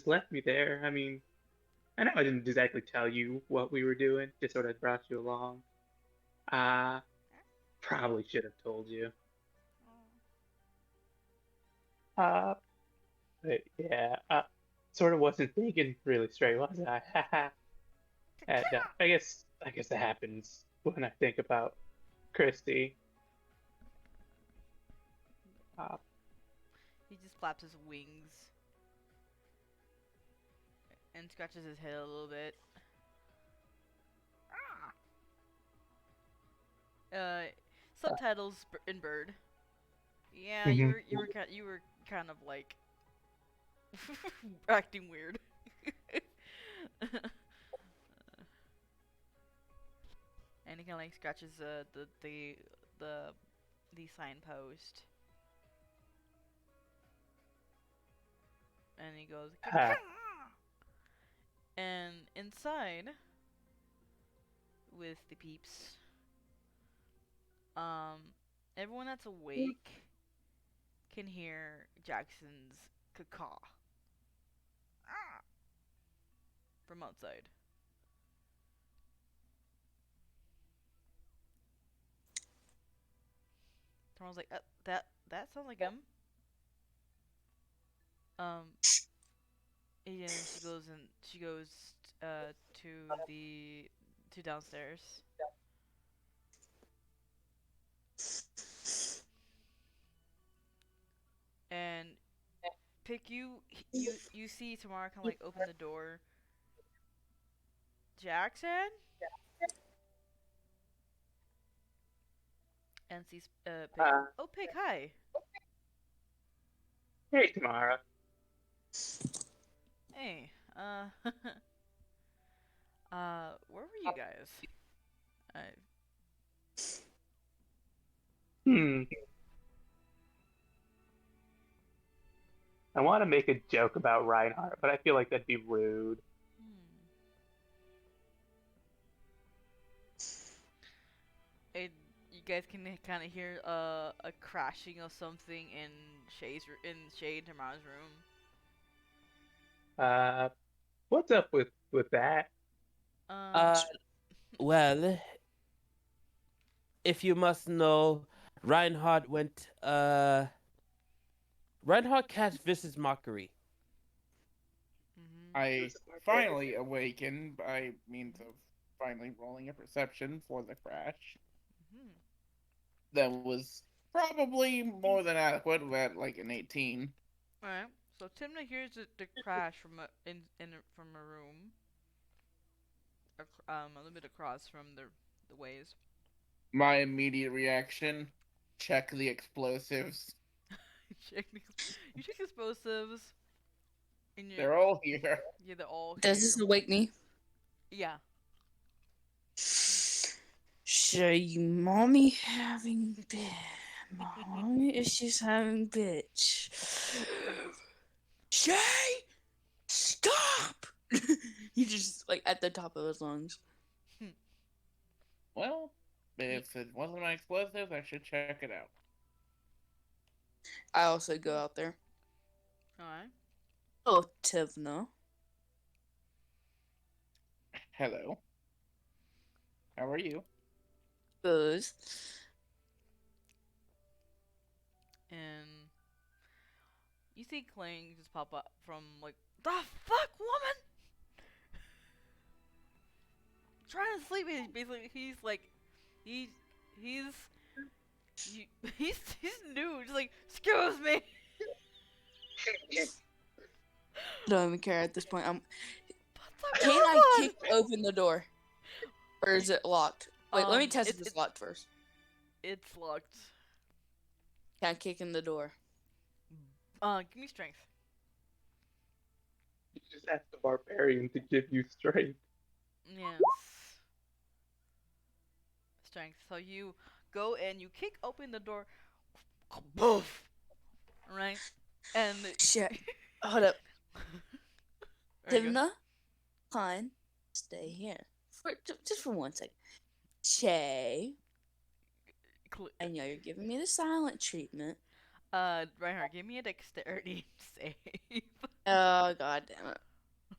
S5: left me there. I mean, I know I didn't exactly tell you what we were doing. Just sort of brought you along. Uh, Probably should have told you. Uh, but yeah. Sort of wasn't thinking really straight, was I? And I guess I guess that happens when I think about Christy. Uh,
S1: He just flaps his wings and scratches his head a little bit. Uh, Subtitles in bird. Yeah,
S5: mhm.
S1: you were kind of like acting weird. And he kind of like scratches the the signpost, and he goes,
S5: Ha.
S1: and inside with the peeps, um, everyone that's awake can hear Jackson's caw from outside. Tomorrow's like, that sounds like him. Um, and she goes to the to downstairs. And pick you see Tamara kind of like open the door. Jackson, and sees Pig.
S5: Uh,
S1: Oh, Pig, hi.
S5: hey, Tamara.
S1: Hey, where were you guys? I
S5: Hmm. I want to make a joke about Reinhardt, but I feel like that'd be rude.
S1: hmm. It, you guys can kind of hear a crashing of something in Shade Tamara's room.
S5: Uh, what's up with that?
S1: Um,
S3: Uh, well, if you must know, Reinhardt went. Reinhardt cast Vicious Mockery.
S1: mhm,
S4: I finally awakened by means of finally rolling a perception for the crash.
S1: mhm.
S4: That was probably more than adequate at like an 18.
S1: All right. So Timna hears the crash from from a room, a little bit across from the ways.
S4: My immediate reaction, check the explosives.
S1: check the, you check explosives, and you
S4: They're all here.
S1: yeah they're all
S2: Does this
S1: here.
S2: awake me?
S1: Yeah.
S2: Shay, mommy having bitch. Mommy issues having bitch. Shay, stop! He just like at the top of his lungs.
S4: Well, if it wasn't my explosives, I should check it out.
S2: I also go out there.
S1: All right.
S2: Oh, Tivna.
S4: Hello. How are you?
S2: Buzz.
S1: And you see Clang just pop up from like the fuck woman trying to sleep. He's basically he he's you, he's new. Just like excuse me.
S2: Don't even care at this point.
S1: What's
S2: Can
S1: going
S2: I
S1: on?
S2: kick open the door? Or is it locked? Wait, let me test if
S1: It,
S2: it's locked first.
S1: it's locked.
S2: Can I kick in the door?
S1: Give me strength.
S5: You just ask the barbarian to give you strength.
S1: Yes. Strength. So you go and you kick open the door. Boof. Right? And
S2: Shit. Hold up.
S1: there you go.
S2: Tivna, Klein, stay here. Just for 1 second. Shay, I know you're giving me the silent treatment.
S1: Reinhardt, give me a dexterity save.
S2: Oh, god damn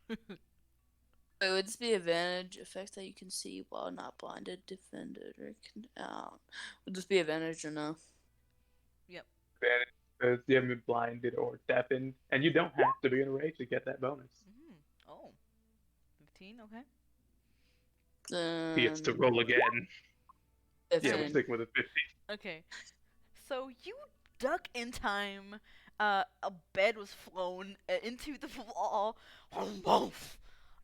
S2: it. Wait, would this be advantage effects that you can see while not blinded, defended, or would this be advantage or no?
S1: Yep.
S5: Advantage because you haven't been blinded or deafened, and you don't have to be in a rage to get that bonus.
S1: Mm-hmm. Oh. 15, okay.
S5: He gets to roll again. Yeah, we're
S2: 15.
S5: sticking with a 50.
S1: Okay. So you duck in time. A bed was flown into the wall.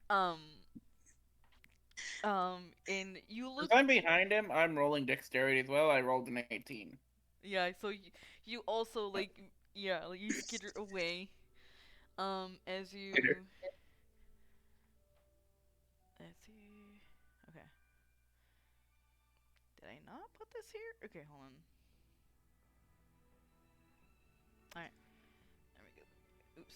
S1: Um, and you
S4: Since
S1: look.
S4: I'm behind him, I'm rolling dexterity as well. I rolled an 18.
S1: Yeah. So you also like you skitter away. As
S5: Skitter.
S1: you. Let's see. Okay. Did I not put this here? Okay, hold on. Alright, there we go. Oops.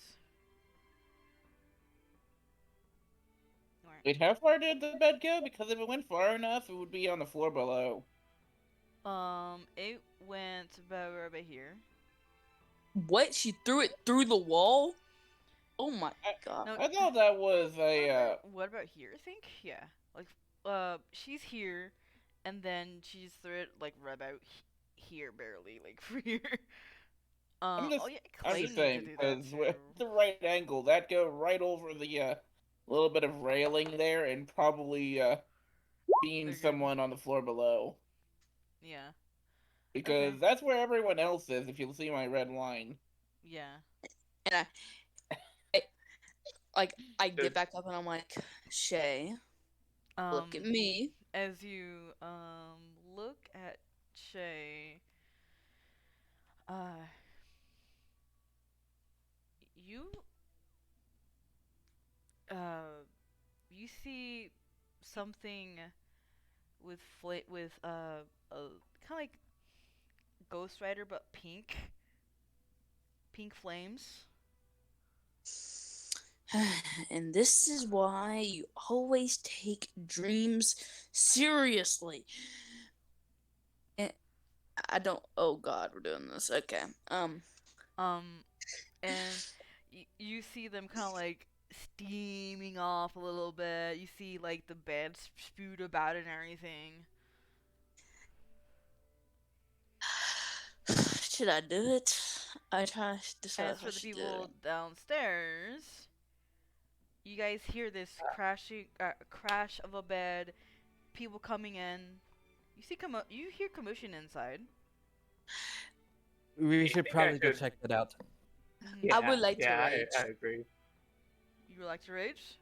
S1: Alright.
S4: Wait, how far did the bed go? Because if it went far enough, it would be on the floor below.
S1: It went about right about here.
S2: What? She threw it through the wall? Oh my
S4: I,
S2: god.
S1: No,
S4: I thought that was a.
S1: what about here? I think, yeah. Like, she's here, and then she just threw it like right about here, barely, like for here. Oh yeah,
S4: I'm
S1: Clay
S4: just
S1: needs to
S4: saying
S1: do that
S4: because with
S1: too.
S4: the right angle, that go right over the little bit of railing there, and probably beam
S1: Okay.
S4: someone on the floor below.
S1: Yeah. Okay.
S4: Because that's where everyone else is. If you'll see my red line.
S1: Yeah.
S2: And I get back up and I'm like, Shay, look at me.
S1: As you look at Shay, uh, you uh you see something with a kind of like Ghost Rider but pink flames.
S2: And this is why you always take dreams seriously. And I don't. Oh God, we're doing this. Okay.
S1: Um, and you see them kind of like steaming off a little bit. You see like the bed spewed about and everything.
S2: Should I do it? I try to decide
S1: As
S2: if I
S1: for the
S2: should do
S1: people
S2: it.
S1: downstairs, you guys hear this crash of a bed, people coming in. You hear commotion inside.
S3: We
S5: You
S3: should
S5: think I
S3: probably go
S5: should?
S3: check that out.
S2: I would
S5: Yeah,
S2: like to
S5: yeah,
S2: rage.
S5: I agree.
S1: You would like to rage?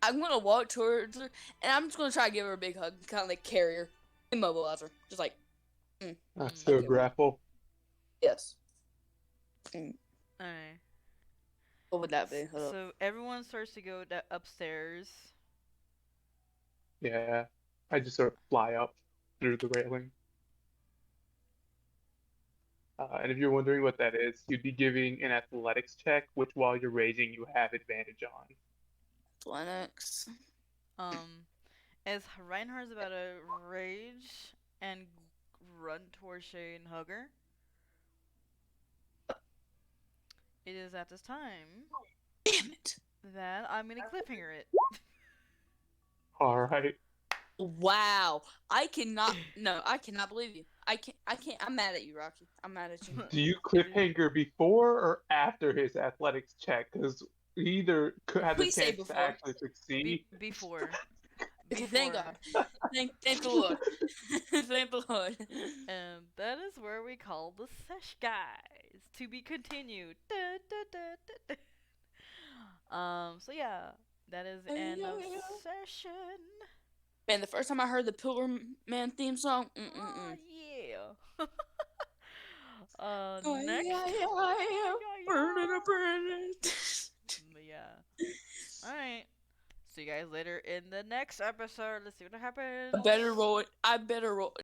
S2: I'm gonna walk towards her and I'm just gonna try to give her a big hug, kind of like carry her, immobilize her, just like,
S5: So
S2: okay,
S5: grapple.
S2: yes.
S1: Alright.
S2: What would that be?
S1: So everyone starts to go upstairs.
S5: Yeah, I just sort of fly up through the railing. And if you're wondering what that is, you'd be giving an athletics check, which while you're raging, you have advantage on.
S2: Lennox.
S1: As Reinhardt's about to rage and run towards Shay and hug her, it is at this time
S2: Damn it.
S1: that I'm gonna cliffhanger it.
S5: All right.
S2: Wow. I cannot believe you. I can't. I'm mad at you, Rocky. I'm mad at you.
S5: Do you cliffhanger before or after his athletics check? Because he either could have the
S2: Please say
S5: chance to
S2: before.
S5: actually succeed.
S1: Before.
S2: Okay, thank God. Thank the Lord. Thank the Lord.
S1: And that is where we call the sesh, guys. To be continued. Da, da, da, da, da. So yeah, that is the end of session.
S2: Man, the first time I heard the Pillar Man theme song,
S1: Oh yeah.
S2: Oh,
S1: Next.
S2: yeah. Burning.
S1: Yeah. Alright. See you guys later in the next episode. Let's see what happens.
S2: I better roll